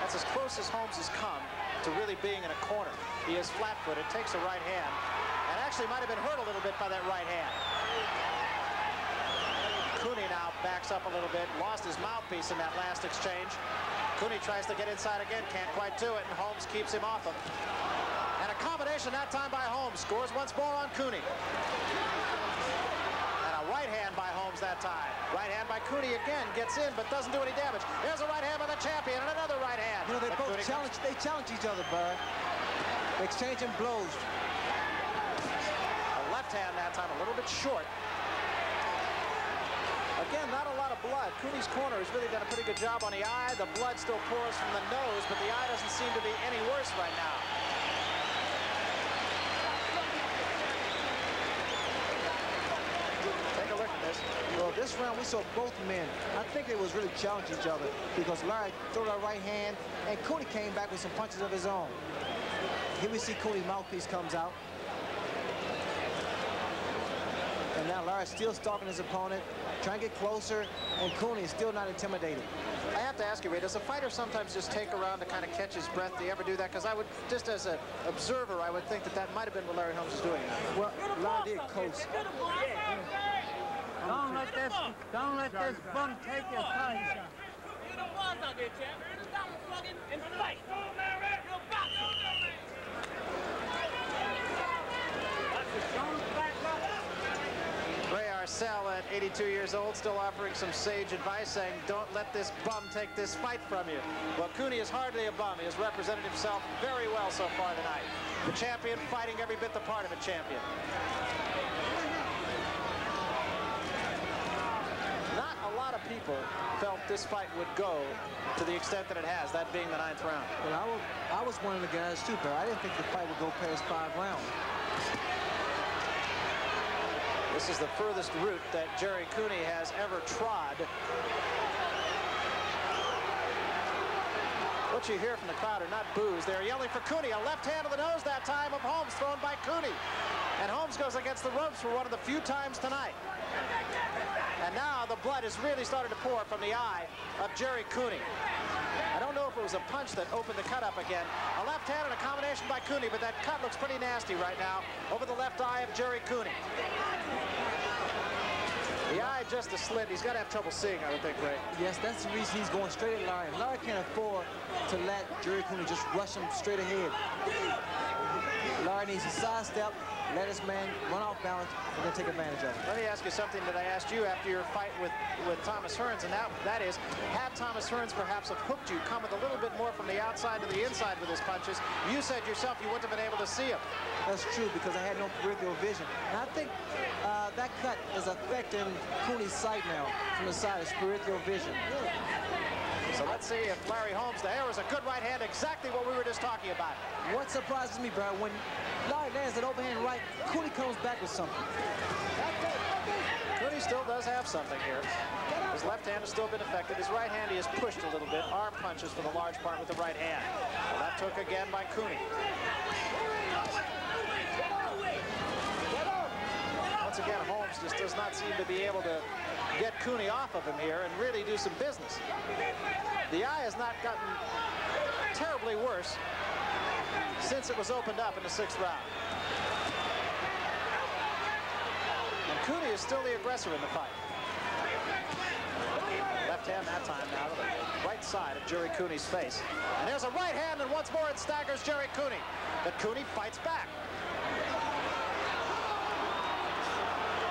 That's as close as Holmes has come to really being in a corner. He is flat-footed, takes a right hand, and actually might have been hurt a little bit by that right hand. Cooney now backs up a little bit, lost his mouthpiece in that last exchange. Cooney tries to get inside again, can't quite do it, and Holmes keeps him off him. And a combination that time by Holmes, scores once more on Cooney. And a right hand by Holmes that time. Right hand by Cooney again, gets in, but doesn't do any damage. There's a right hand by the champion, and another right hand. You know, they both challenge each other, Bud. They exchanging blows. A left hand that time, a little bit short. Again, not a lot of blood. Cooney's corner has really done a pretty good job on the eye. The blood still pours from the nose, but the eye doesn't seem to be any worse right now. this round, we saw both men. I think they was really challenging each other because Larry threw that right hand, and Cooney came back with some punches of his own. Here we see Cooney's mouthpiece comes out. And now Larry's still stalking his opponent, trying to get closer, and Cooney is still not intimidated. I have to ask you, Ray, does a fighter sometimes just take a round to kind of catch his breath? Do you ever do that? Because I would, just as an observer, I would think that that might have been what Larry Holmes was doing. Well, Larry did coast. Don't let this bum take your fight. You're the boss out there, champ. Stop fucking and fight. You're a boxer. Ray Arcel, at 82 years old, still offering some sage advice, saying, don't let this bum take this fight from you. Well, Cooney is hardly a bum. He has represented himself very well so far tonight. The champion fighting every bit the part of a champion. Not a lot of people felt this fight would go to the extent that it has, that being the 9th round. Well, I was one of the guys too, but I didn't think the fight would go past 5 rounds. This is the furthest route that Gerry Cooney has ever trod. What you hear from the crowd are not boos. They're yelling for Cooney. A left hand to the nose that time of Holmes, thrown by Cooney. And Holmes goes against the ropes for one of the few times tonight. And now the blood is really starting to pour from the eye of Gerry Cooney. I don't know if it was a punch that opened the cut up again. A left hand and a combination by Cooney, but that cut looks pretty nasty right now over the left eye of Gerry Cooney. The eye just a slit. He's got to have trouble seeing, I would think, Ray. Yes, that's the reason he's going straight at Larry. Larry can't afford to let Gerry Cooney just rush him straight ahead. Larry needs to sidestep, let his man run off balance, and then take advantage of it. Let me ask you something that I asked you after your fight with Thomas Hearns, and that is, had Thomas Hearns perhaps have hooked you, coming a little bit more from the outside to the inside with his punches, you said yourself you wouldn't have been able to see him. That's true, because I had no peripheral vision. And I think that cut is affecting Cooney's sight now from the side, his peripheral vision. So let's see if Larry Holmes, there was a good right hand, exactly what we were just talking about. What surprises me, Brad, when Larry lands an overhand right, Cooney comes back with something. Cooney still does have something here. His left hand has still been affected. His right hand he has pushed a little bit. Arm punches for the large part with the right hand. Well, that took again by Cooney. Once again, Holmes just does not seem to be able to get Cooney off of him here and really do some business. The eye has not gotten terribly worse since it was opened up in the 6th round. And Cooney is still the aggressor in the fight. Left hand that time now to the right side of Gerry Cooney's face. And there's a right hand, and once more it staggers Gerry Cooney. But Cooney fights back.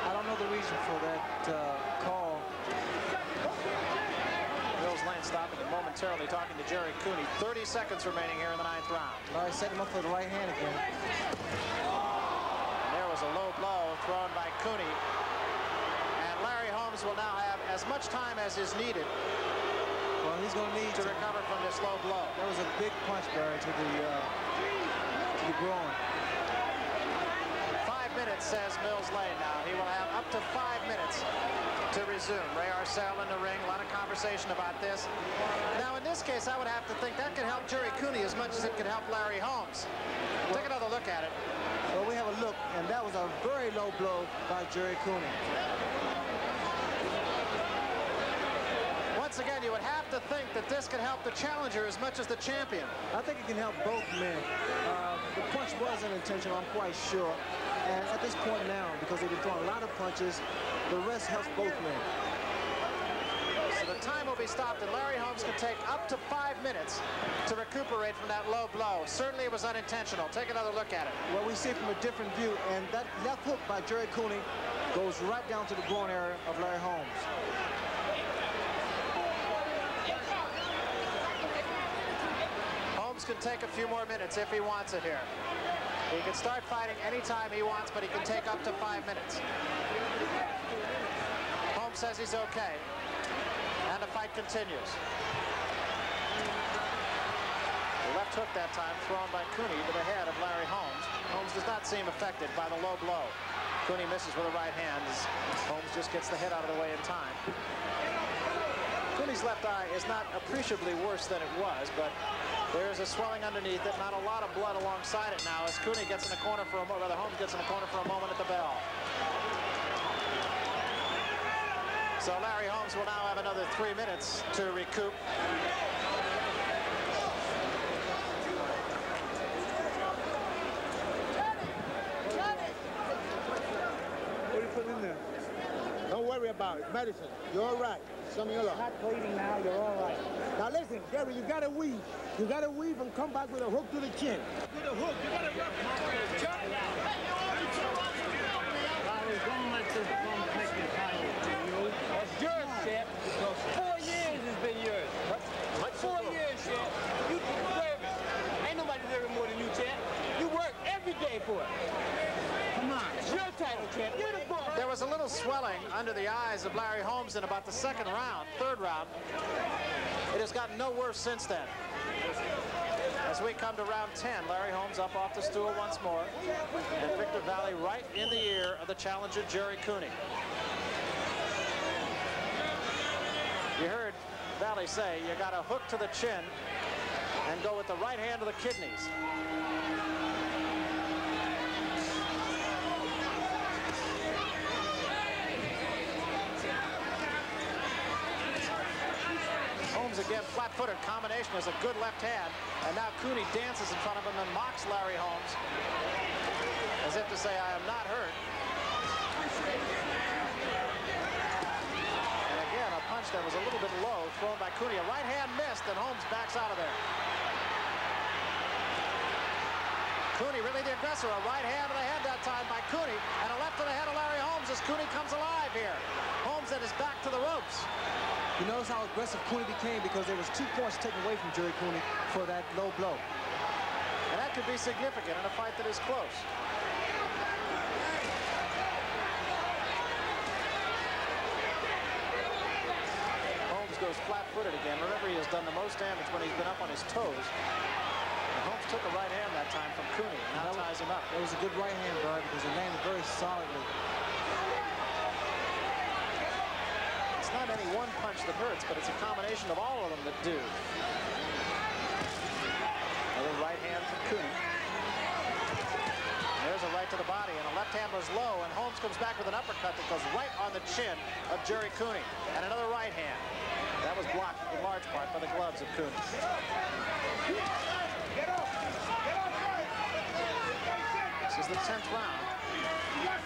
I don't know the reason for that call. Mills Lane stopping and momentarily talking to Gerry Cooney. 30 seconds remaining here in the 9th round. Larry set him up for the right hand again. And there was a low blow thrown by Cooney. And Larry Holmes will now have as much time as is needed. Well, he's going to need to recover from this low blow. That was a big punch, Barry, to the groin. 5 minutes, says Mills Lane now. He will have up to 5 minutes to resume. Ray Arcel in the ring. A lot of conversation about this. Now, in this case, I would have to think that could help Gerry Cooney as much as it could help Larry Holmes. Take another look at it. Well, we have a look, and that was a very low blow by Gerry Cooney. Once again, you would have to think that this could help the challenger as much as the champion. I think it can help both men. The punch was unintentional, I'm quite sure. And at this point now, because they've been throwing a lot of punches, the rest helps both men. So the time will be stopped, and Larry Holmes can take up to 5 minutes to recuperate from that low blow. Certainly it was unintentional. Take another look at it. Well, we see it from a different view, and that left hook by Gerry Cooney goes right down to the groin area of Larry Holmes. Holmes can take a few more minutes if he wants it here. He can start fighting anytime he wants, but he can take up to 5 minutes. Holmes says he's okay, and the fight continues. The left hook that time thrown by Cooney to the head of Larry Holmes. Holmes does not seem affected by the low blow. Cooney misses with a right hand as Holmes just gets the head out of the way in time. Cooney's left eye is not appreciably worse than it was, but there is a swelling underneath it, not a lot of blood alongside it now as Cooney gets in the corner for a moment, rather Holmes gets in the corner for a moment at the bell. So Larry Holmes will now have another 3 minutes to recoup. What are you putting in there? Don't worry about it. Medicine. You're all right. Some of your luck. Not bleeding now, you're all right. Now listen, Gerry, you gotta weave. You gotta weave and come back with a hook to the chin. With a hook, you gotta rub Don't let this bum take your title from you. That's yours, champ. 4 years has been yours. What? 4 years, champ. You deserve it. Ain't nobody deserving more than you, champ. You work every day for it. Come on. It's your title, champ. You're the boss. There was a little swelling under the eyes of Larry Holmes in about the third round. It has gotten no worse since then. As we come to round 10, Larry Holmes up off the stool once more, and Victor Valley right in the ear of the challenger, Gerry Cooney. You heard Valley say you got a hook to the chin and go with the right hand to the kidneys. Holmes again flat-footed. Combination is a good left hand, and now Cooney dances in front of him and mocks Larry Holmes as if to say, I am not hurt. And again, a punch that was a little bit low thrown by Cooney. A right hand missed, and Holmes backs out of there. Cooney really the aggressor. A right hand to the head that time by Cooney, and a left to the head of Larry Holmes as Cooney comes alive here. Holmes at his back to the ropes. You notice how aggressive Cooney became because there was 2 points taken away from Gerry Cooney for that low blow. And that could be significant in a fight that is close. Holmes goes flat-footed again. Remember, he has done the most damage when he's been up on his toes. And Holmes took a right hand that time from Cooney. Now ties him up. That was a good right hand, Bud, because it landed very solidly. It's not any one punch that hurts, but it's a combination of all of them that do. Another right hand from Cooney. There's a right to the body, and a left hand was low, and Holmes comes back with an uppercut that goes right on the chin of Gerry Cooney. And another right hand. That was blocked in large part by the gloves of Cooney. This is the 10th round.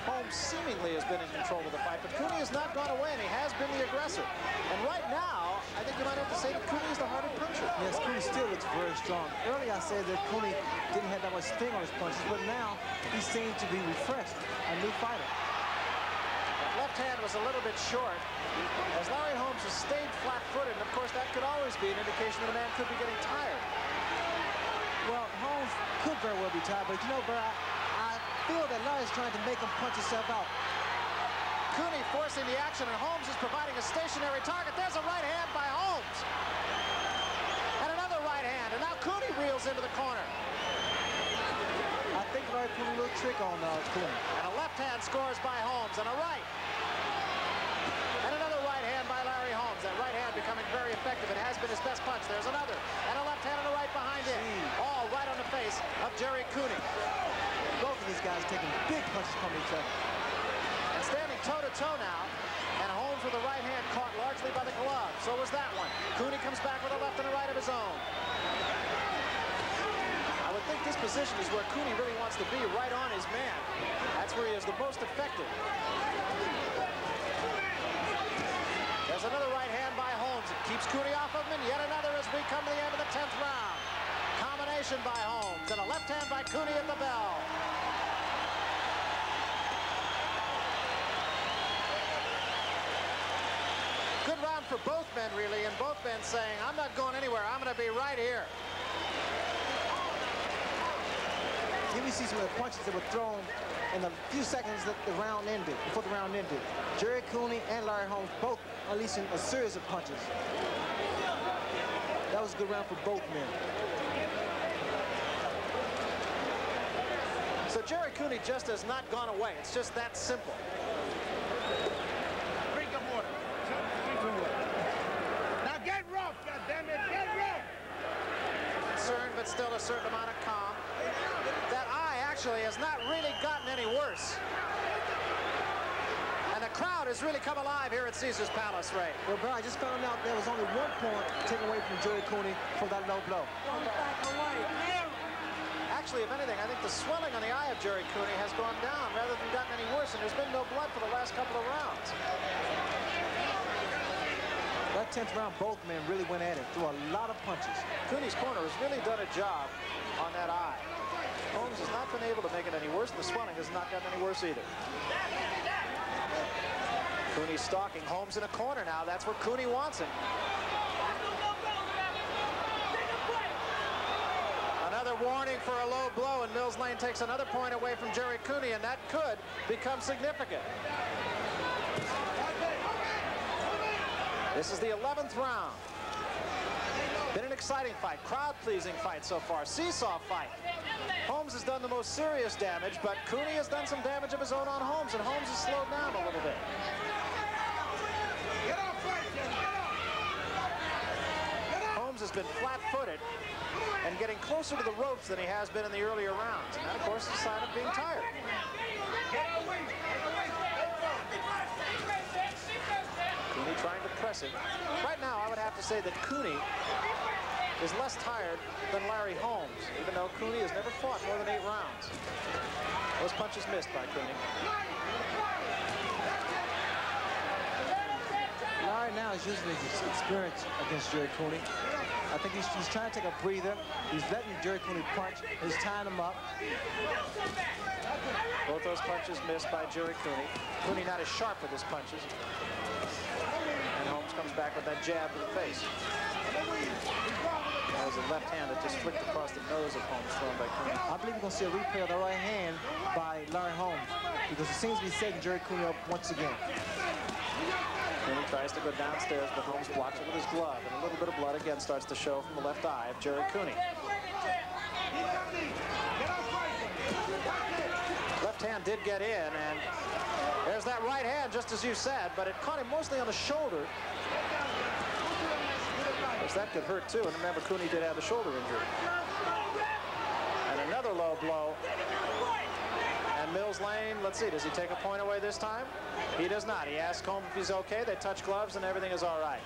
Holmes seemingly has been in control of the fight, but Cooney has not gone away, and he has been the aggressor. And right now, I think you might have to say that Cooney is the harder puncher. Yes, Cooney still looks very strong. Earlier I said that Cooney didn't have that much sting on his punches, but now he seems to be refreshed, a new fighter. That left hand was a little bit short, as Larry Holmes has stayed flat-footed, and of course that could always be an indication that a man could be getting tired. Well, Holmes could very well be tired, but you know, Bert, I feel that Larry's trying to make him punch himself out. Cooney forcing the action, and Holmes is providing a stationary target. There's a right hand by Holmes. And another right hand, and now Cooney reels into the corner. I think Larry put a little trick on Cooney. And a left hand scores by Holmes, and a right. And another right hand by Larry Holmes. That right hand becoming very effective. It has been his best punch. There's another. And a left hand and a right behind it. All right on the face of Gerry Cooney. Both of these guys taking big punches from each other. And standing toe-to-toe now. And Holmes with a right hand caught largely by the glove. So was that one. Cooney comes back with a left and a right of his own. I would think this position is where Cooney really wants to be, right on his man. That's where he is the most effective. There's another right hand by Holmes. It keeps Cooney off of him, and yet another as we come to the end of the 10th round. Combination by Holmes, and a left hand by Cooney at the bell. Good round for both men, really, and both men saying, I'm not going anywhere. I'm going to be right here. Here we see some of the punches that were thrown in the few seconds that the round ended, before the round ended. Gerry Cooney and Larry Holmes both unleashing a series of punches. That was a good round for both men. So Gerry Cooney just has not gone away. It's just that simple. Drink of water. Drink of water. Now get rough, goddammit, get rough. Concerned, but still a certain amount of calm. That eye actually has not really gotten any worse. And the crowd has really come alive here at Caesar's Palace, Ray. Well, Barry, I just found out there was only 1 point taken away from Gerry Cooney for that low blow. Actually, if anything, I think the swelling on the eye of Gerry Cooney has gone down rather than gotten any worse, and there's been no blood for the last couple of rounds. That 10th round, both men really went at it, threw a lot of punches. Cooney's corner has really done a job on that eye. Holmes has not been able to make it any worse. The swelling has not gotten any worse either. Cooney's stalking Holmes in a corner now. That's where Cooney wants him. Another warning for a low blow, and Mills Lane takes another point away from Gerry Cooney, and that could become significant. This is the 11th round. Been an exciting fight, crowd-pleasing fight so far, seesaw fight. Holmes has done the most serious damage, but Cooney has done some damage of his own on Holmes, and Holmes has slowed down a little bit. Holmes has been flat-footed and getting closer to the ropes than he has been in the earlier rounds, and that, of course, is a sign of being tired. Cooney trying to press him. Right now, I would have to say that Cooney is less tired than Larry Holmes, even though Cooney has never fought more than 8 rounds. Those punches missed by Cooney. Larry now is using his experience against Gerry Cooney. I think he's trying to take a breather. He's letting Gerry Cooney punch. He's tying him up. Both those punches missed by Gerry Cooney. Cooney not as sharp with his punches. And Holmes comes back with that jab to the face. That was a left hand that just flicked across the nose of Holmes, thrown by Cooney. I believe we're going to see a replay of the right hand by Larry Holmes, because it seems to be setting Gerry Cooney up once again. Cooney tries to go downstairs, but Holmes blocks it with his glove, and a little bit of blood again starts to show from the left eye of Gerry Cooney. Left hand did get in, and there's that right hand, just as you said, but it caught him mostly on the shoulder. Of course, that could hurt too, and remember, Cooney did have the shoulder injury. And another low blow. And Mills Lane, let's see, does he take a point away this time? He does not. He asks Holmes if he's okay. They touch gloves, and everything is all right.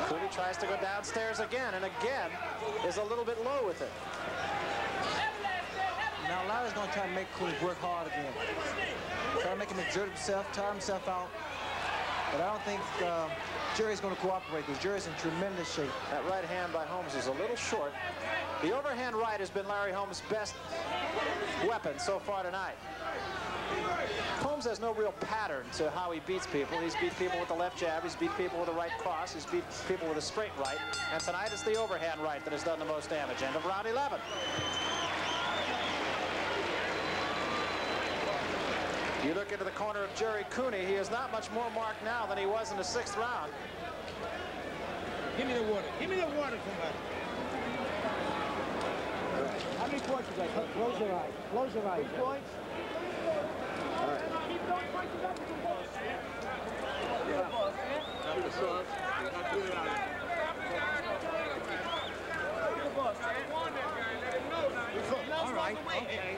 Cooney tries to go downstairs again, and again is a little bit low with it. Now Larry's going to try to make Cooney work hard again. Try to make him exert himself, tire himself out. But I don't think Gerry's going to cooperate, because Gerry's in tremendous shape. That right hand by Holmes is a little short. The overhand right has been Larry Holmes' best weapon so far tonight. Holmes has no real pattern to how he beats people. He's beat people with the left jab. He's beat people with the right cross. He's beat people with a straight right. And tonight it's the overhand right that has done the most damage. End of round 11. You look into the corner of Gerry Cooney. He is not much more marked now than he was in the 6th round. Give me the water. Give me the water, somebody. How many points you got? Close your eyes. Close your eyes. 6 points? All right. All right. Okay.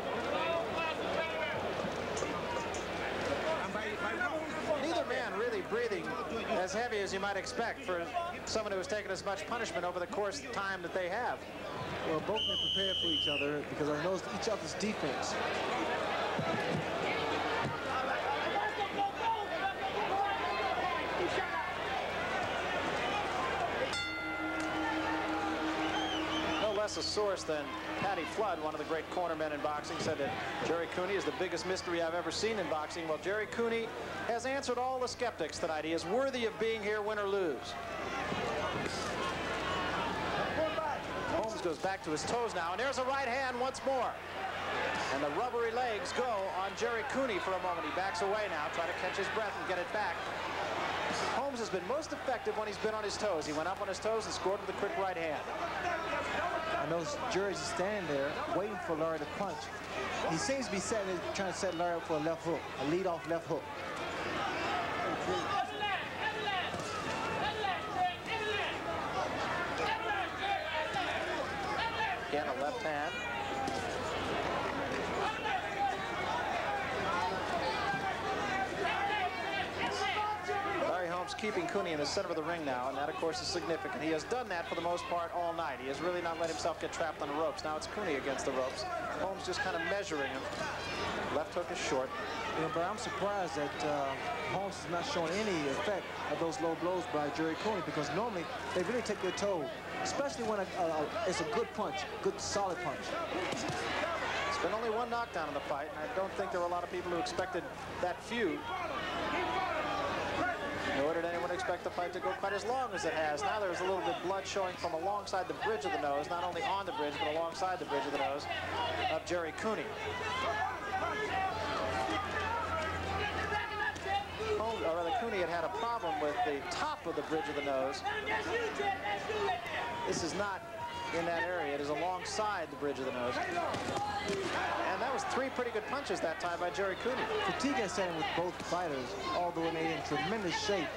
Neither man really breathing as heavy as you might expect for someone who has taken as much punishment over the course of time that they have. Well, both men prepared for each other because they know each other's defense. No less a source than Patty Flood, one of the great cornermen in boxing, said that Gerry Cooney is the biggest mystery I've ever seen in boxing. Well, Gerry Cooney has answered all the skeptics tonight. He is worthy of being here, win or lose. Holmes goes back to his toes now, and there's a right hand once more. And the rubbery legs go on Gerry Cooney for a moment. He backs away now, trying to catch his breath and get it back. Holmes has been most effective when he's been on his toes. He went up on his toes and scored with a quick right hand. I know Gerry's standing there waiting for Larry to punch. He seems to be trying to set Larry up for a left hook, a lead-off left hook. Again, a left hand. Larry Holmes keeping Cooney in the center of the ring now, and that, of course, is significant. He has done that for the most part all night. He has really not let himself get trapped on the ropes. Now it's Cooney against the ropes. Holmes just kind of measuring him. Left hook is short. You know, but I'm surprised that Holmes is not showing any effect of those low blows by Gerry Cooney, because normally they really take their toll, especially when it's a good punch, good solid punch. It's been only one knockdown in the fight, and I don't think there were a lot of people who expected that feud. Nor did anyone expect the fight to go quite as long as it has. Now there's a little bit of blood showing from alongside the bridge of the nose, not only on the bridge, but alongside the bridge of the nose of Gerry Cooney. Holmes, or rather, Cooney had a problem with the top of the bridge of the nose. This is not in that area. It is alongside the bridge of the nose. And that was 3 pretty good punches that time by Gerry Cooney. Fatigue has set in with both fighters, although they're in tremendous shape.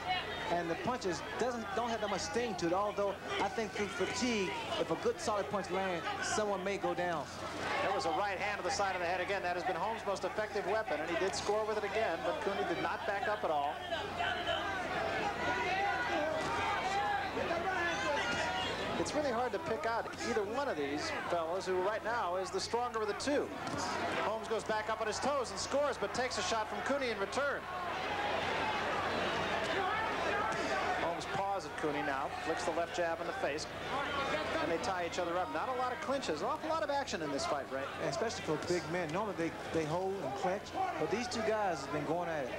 And the punches don't have that much sting to it, although I think through fatigue, if a good solid punch lands, someone may go down. There was a right hand to the side of the head again. That has been Holmes' most effective weapon, and he did score with it again, but Cooney did not back up at all. It's really hard to pick out either one of these fellows, who right now is the stronger of the two. Holmes goes back up on his toes and scores, but takes a shot from Cooney in return. Holmes paws at Cooney now, flicks the left jab in the face, and they tie each other up. Not a lot of clinches, an awful lot of action in this fight, Ray. And especially for big men. Normally they hold and clinch, but these two guys have been going at it.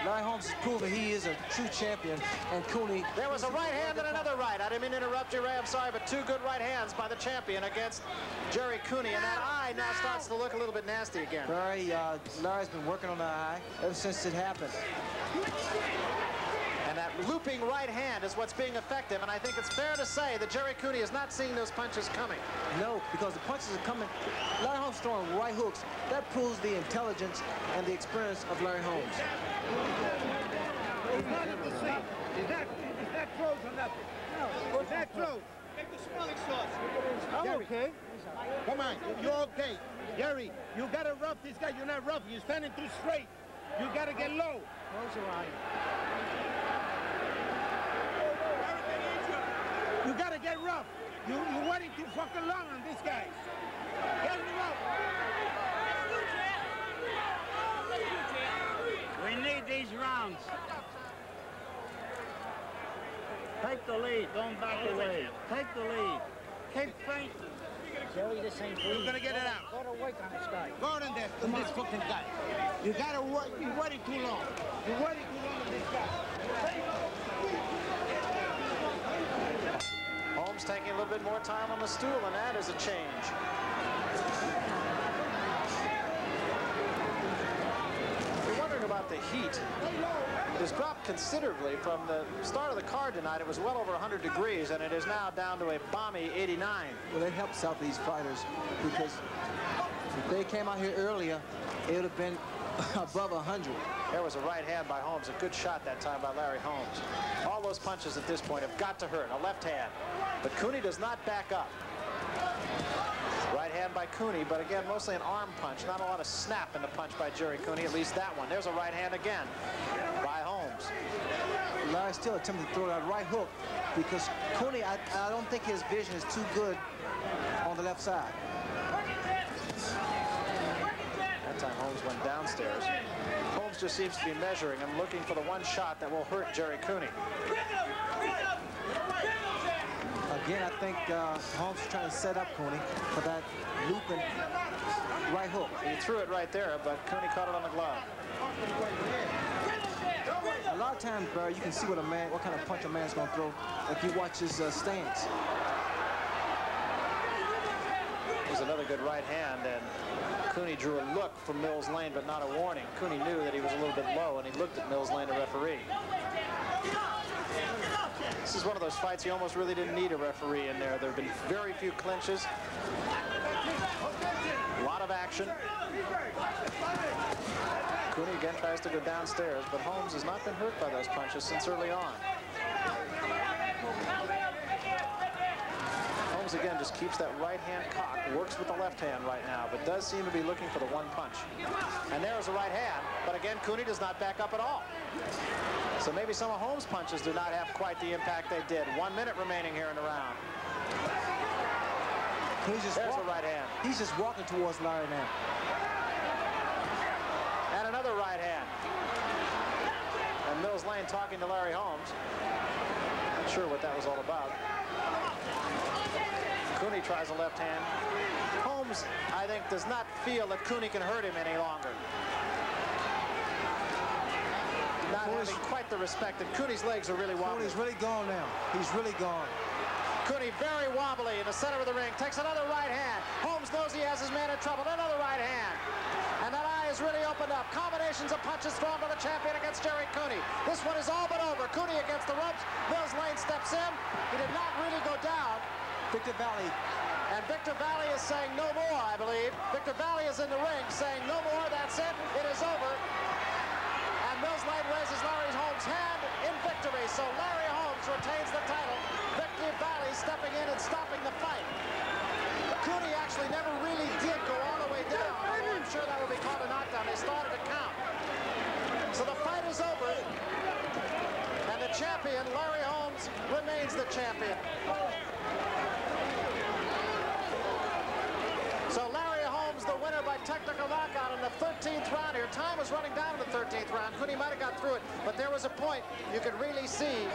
Larry Holmes has proven he is a true champion, and Cooney... There was a right hand and another right. I didn't mean to interrupt you, Ray. I'm sorry, but 2 good right hands by the champion against Gerry Cooney, and that eye now starts to look a little bit nasty again. Larry's been working on the eye ever since it happened. And that looping right hand is what's being effective, and I think it's fair to say that Gerry Cooney is not seeing those punches coming. No, because the punches are coming. Larry Holmes throwing right hooks. That proves the intelligence and the experience of Larry Holmes. Is that close or nothing? No. Is that close? Make the smelling sauce. I'm okay. Come on, you're okay. Gerry, you gotta rough this guy. You're not rough. You're standing too straight. You gotta get low. Close your eye. You gotta get rough. You're waiting too fucking long on this guy. Get rough. We need these rounds. Take the lead, don't back away. Take the lead. Keep fainting. Gerry, this ain't You're gonna get it out. Go to work on this guy. Go on there, on this fucking guy. You gotta work. You're waiting too long. You're waiting too long on this guy. Holmes taking a little bit more time on the stool, and that is a change. You're wondering about the heat. It has dropped considerably from the start of the card tonight. It was well over 100 degrees, and it is now down to a balmy 89. Well, that helps out these fighters, because if they came out here earlier, it would have been above 100. There was a right hand by Holmes, a good shot that time by Larry Holmes. All those punches at this point have got to hurt, a left hand. But Cooney does not back up. Right hand by Cooney, but again, mostly an arm punch. Not a lot of snap in the punch by Gerry Cooney, at least that one. There's a right hand again by Holmes. Larry still attempting to throw that right hook, because Cooney, I don't think his vision is too good on the left side. That time Holmes went downstairs. Holmes just seems to be measuring and looking for the one shot that will hurt Gerry Cooney. Again, I think Holmes is trying to set up Cooney for that looping right hook. He threw it right there, but Cooney caught it on the glove. A lot of times, Barry, you can see what kind of punch a man's going to throw if you watch his stance. There's another good right hand, and Cooney drew a look from Mills Lane, but not a warning. Cooney knew that he was a little bit low, and he looked at Mills Lane, the referee. This is is one of those fights you almost really didn't need a referee in there. There have been very few clinches. A lot of action. Cooney again tries to go downstairs, but Holmes has not been hurt by those punches since early on. Holmes again just keeps that right hand cocked, works with the left hand right now, but does seem to be looking for the one punch. And there's the right hand, but again, Cooney does not back up at all. So maybe some of Holmes' punches do not have quite the impact they did. 1 minute remaining here in the round. There's the right hand. He's just walking towards Larry now. And another right hand. And Mills Lane talking to Larry Holmes. Not sure what that was all about. Cooney tries a left hand. Holmes, I think, does not feel that Cooney can hurt him any longer. Not having quite the respect, and Cooney's legs are really wobbly. Cooney's really gone now. He's really gone. Cooney very wobbly in the center of the ring. Takes another right hand. Holmes knows he has his man in trouble. Another right hand. And that eye is really opened up. Combinations of punches thrown by the champion against Gerry Cooney. This one is all but over. Cooney against the ropes. Mills Lane steps in. He did not really go down. Victor Valley. And Victor Valley is saying no more, I believe. Victor Valley is in the ring saying no more. That's it. It is over. And Mills Lane raises Larry Holmes' hand in victory. So Larry Holmes retains the title. Victor Valley stepping in and stopping the fight. Cooney actually never really did go all the way down. Although I'm sure that would be called a knockdown. They started to count. So the fight is over. And the champion, Larry Holmes, remains the champion. So Larry Holmes, the winner by technical knockout in the 13th round here. Time was running down in the 13th round. Cooney might have got through it, but there was a point you could really see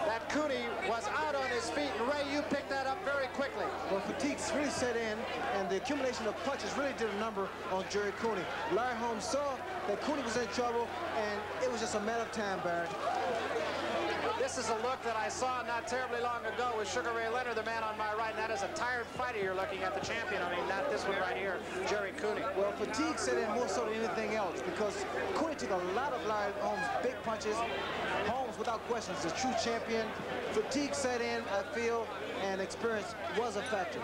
that Cooney was out on his feet, and Ray, you picked that up very quickly. Well, fatigue's really set in, and the accumulation of punches really did a number on Gerry Cooney. Larry Holmes saw that Cooney was in trouble, and it was just a matter of time, Barry. This is a look that I saw not terribly long ago with Sugar Ray Leonard, the man on my right, and that is a tired fighter you're looking at, the champion. I mean, not this one right here, Gerry Cooney. Well, fatigue set in more so than anything else because Cooney took a lot of Larry Holmes' big punches. Holmes, without question, is the true champion. Fatigue set in, I feel, and experience was a factor.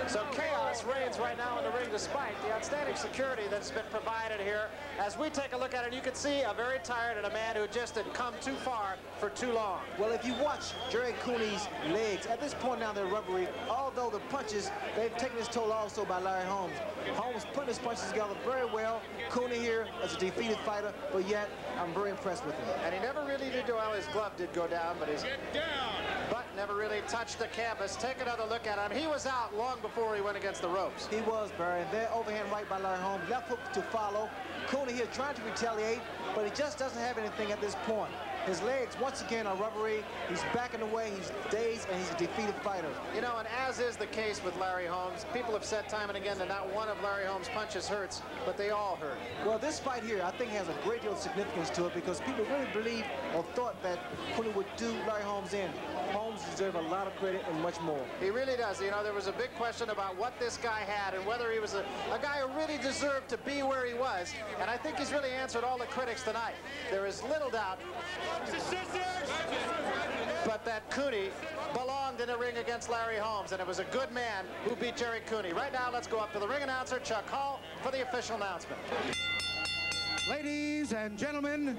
So chaos reigns right now in the ring despite the outstanding security that's been provided here. As we take a look at it, you can see a very tired and a man who just had come too far for too long. Well, if you watch Gerry Cooney's legs, at this point now they're rubbery, although the punches, they've taken its toll also by Larry Holmes. Holmes putting his punches together very well. Cooney here as a defeated fighter, but yet I'm very impressed with him. And he never really did go out. His glove did go down, but his butt never really touched the canvas. Take another look at him. He was out long before he went against the ropes. He was, Barry. There, overhand right by Larry Holmes. Left hook to follow. Cooney here trying to retaliate, but he just doesn't have anything at this point. His legs, once again, are rubbery. He's backing away. He's dazed, and he's a defeated fighter. You know, and as is the case with Larry Holmes, people have said time and again that not one of Larry Holmes' punches hurts, but they all hurt. Well, this fight here, I think, has a great deal of significance to it because people really believed or thought that Cooney would do Larry Holmes in. Holmes deserves a lot of credit and much more. He really does. You know, there was a big question about what this guy had and whether he was a guy who really deserved to be where he was. And I think he's really answered all the critics tonight. There is little doubt but that Cooney belonged in the ring against Larry Holmes, and it was a good man who beat Gerry Cooney. Right now, let's go up to the ring announcer, Chuck Hall, for the official announcement. Ladies and gentlemen,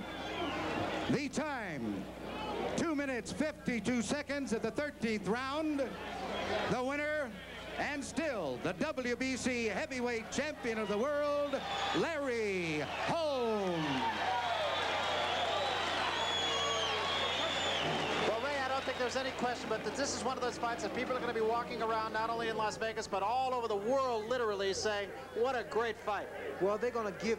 the time, 2 minutes, 52 seconds of the 13th round. The winner, and still the WBC heavyweight champion of the world, Larry Holmes. I don't think there's any question but that this is one of those fights that people are going to be walking around not only in Las Vegas but all over the world literally saying what a great fight. Well, they're going to give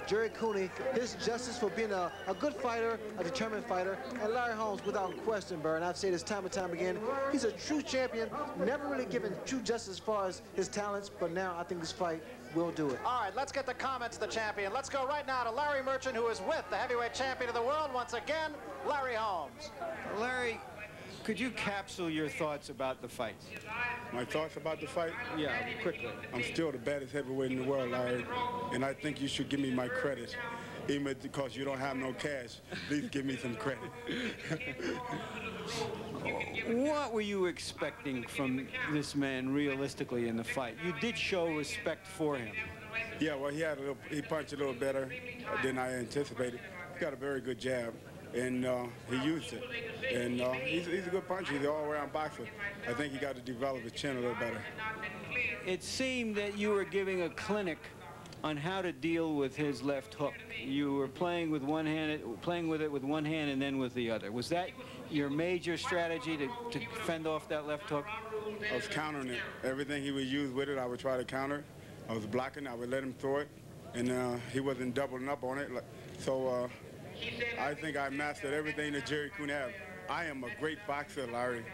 Gerry Cooney his justice for being a good fighter, a determined fighter, and Larry Holmes, without question, Burr, and I've said this time and time again, he's a true champion, never really given true justice as far as his talents, but now I think this fight will do it. All right, let's get the comments of the champion. Let's go right now to Larry Merchant, who is with the heavyweight champion of the world once again, Larry Holmes. Larry, could you capsule your thoughts about the fight? My thoughts about the fight? Yeah, quickly. I'm still the baddest heavyweight in the world, Larry, and I think you should give me my credit Even because you don't have no cash, at least give me some credit. What were you expecting from this man realistically in the fight? You did show respect for him. Yeah, well, he punched a little better than I anticipated. He got a very good jab, and he used it. And he's a good puncher. He's an all-around boxer. I think he got to develop his chin a little better. It seemed that you were giving a clinic on how to deal with his left hook. You were playing with one hand, playing with it with one hand and then with the other. Was that your major strategy to fend off that left hook? I was countering it. Everything he would use with it, I would try to counter. I was blocking. I would let him throw it, and he wasn't doubling up on it. So I think I mastered everything that Gerry Cooney has. I am a great boxer, Larry,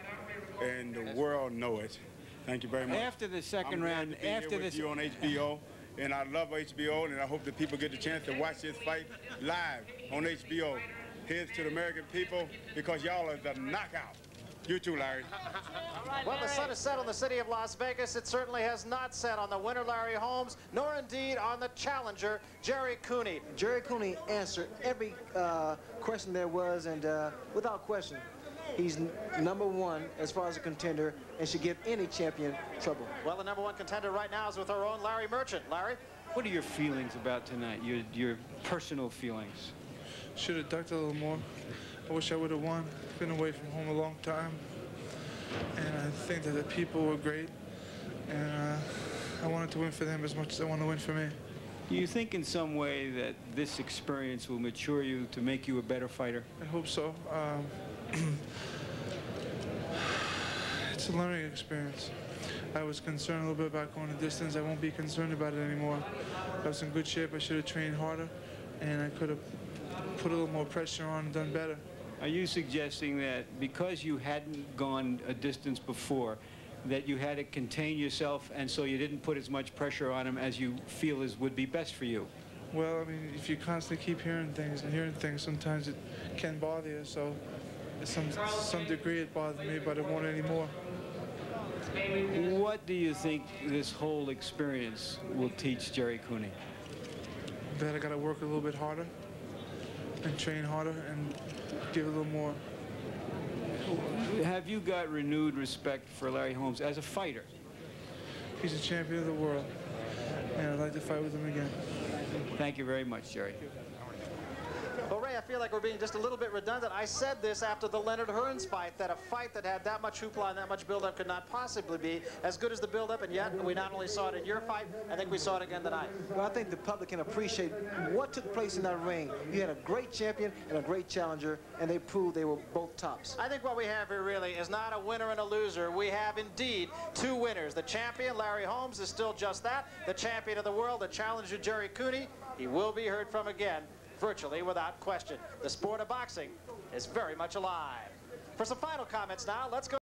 and the world know it. Thank you very much. After the second round, after this, you on HBO, and I love HBO, and I hope that people get the chance to watch this fight live on HBO. Here's to the American people, because y'all are the knockout. You too, Larry. Well, the sun has set on the city of Las Vegas. It certainly has not set on the winner, Larry Holmes, nor indeed on the challenger, Gerry Cooney. Gerry Cooney answered every question there was, and without question, he's #1 as far as a contender and should give any champion trouble. Well, the #1 contender right now is with our own Larry Merchant. Larry? What are your feelings about tonight, your personal feelings? Should have ducked a little more. I wish I would have won. Been away from home a long time. And I think that the people were great. And I wanted to win for them as much as I want to win for me. Do you think in some way that this experience will mature you to make you a better fighter? I hope so. It's a learning experience. I was concerned a little bit about going the distance. I won't be concerned about it anymore. I was in good shape. I should have trained harder, and I could have put a little more pressure on and done better. Are you suggesting that because you hadn't gone a distance before, that you had to contain yourself, and so you didn't put as much pressure on him as you feel would be best for you? Well, I mean, if you constantly keep hearing things, sometimes it can bother you. So, to some degree, it bothered me, but it won't anymore. What do you think this whole experience will teach Gerry Cooney? That I got to work a little bit harder and train harder and give a little more. Have you got renewed respect for Larry Holmes as a fighter? He's a champion of the world, and I'd like to fight with him again. Thank you very much, Gerry. Well, Ray, I feel like we're being just a little bit redundant. I said this after the Leonard Hearns fight, that a fight that had that much hoopla and that much build-up could not possibly be as good as the build-up, and yet we not only saw it in your fight, I think we saw it again tonight. Well, I think the public can appreciate what took place in that ring. You had a great champion and a great challenger, and they proved they were both tops. I think what we have here really is not a winner and a loser. We have indeed two winners. The champion, Larry Holmes, is still just that. The champion of the world, the challenger, Gerry Cooney, he will be heard from again, virtually without question. The sport of boxing is very much alive. For some final comments now, let's go.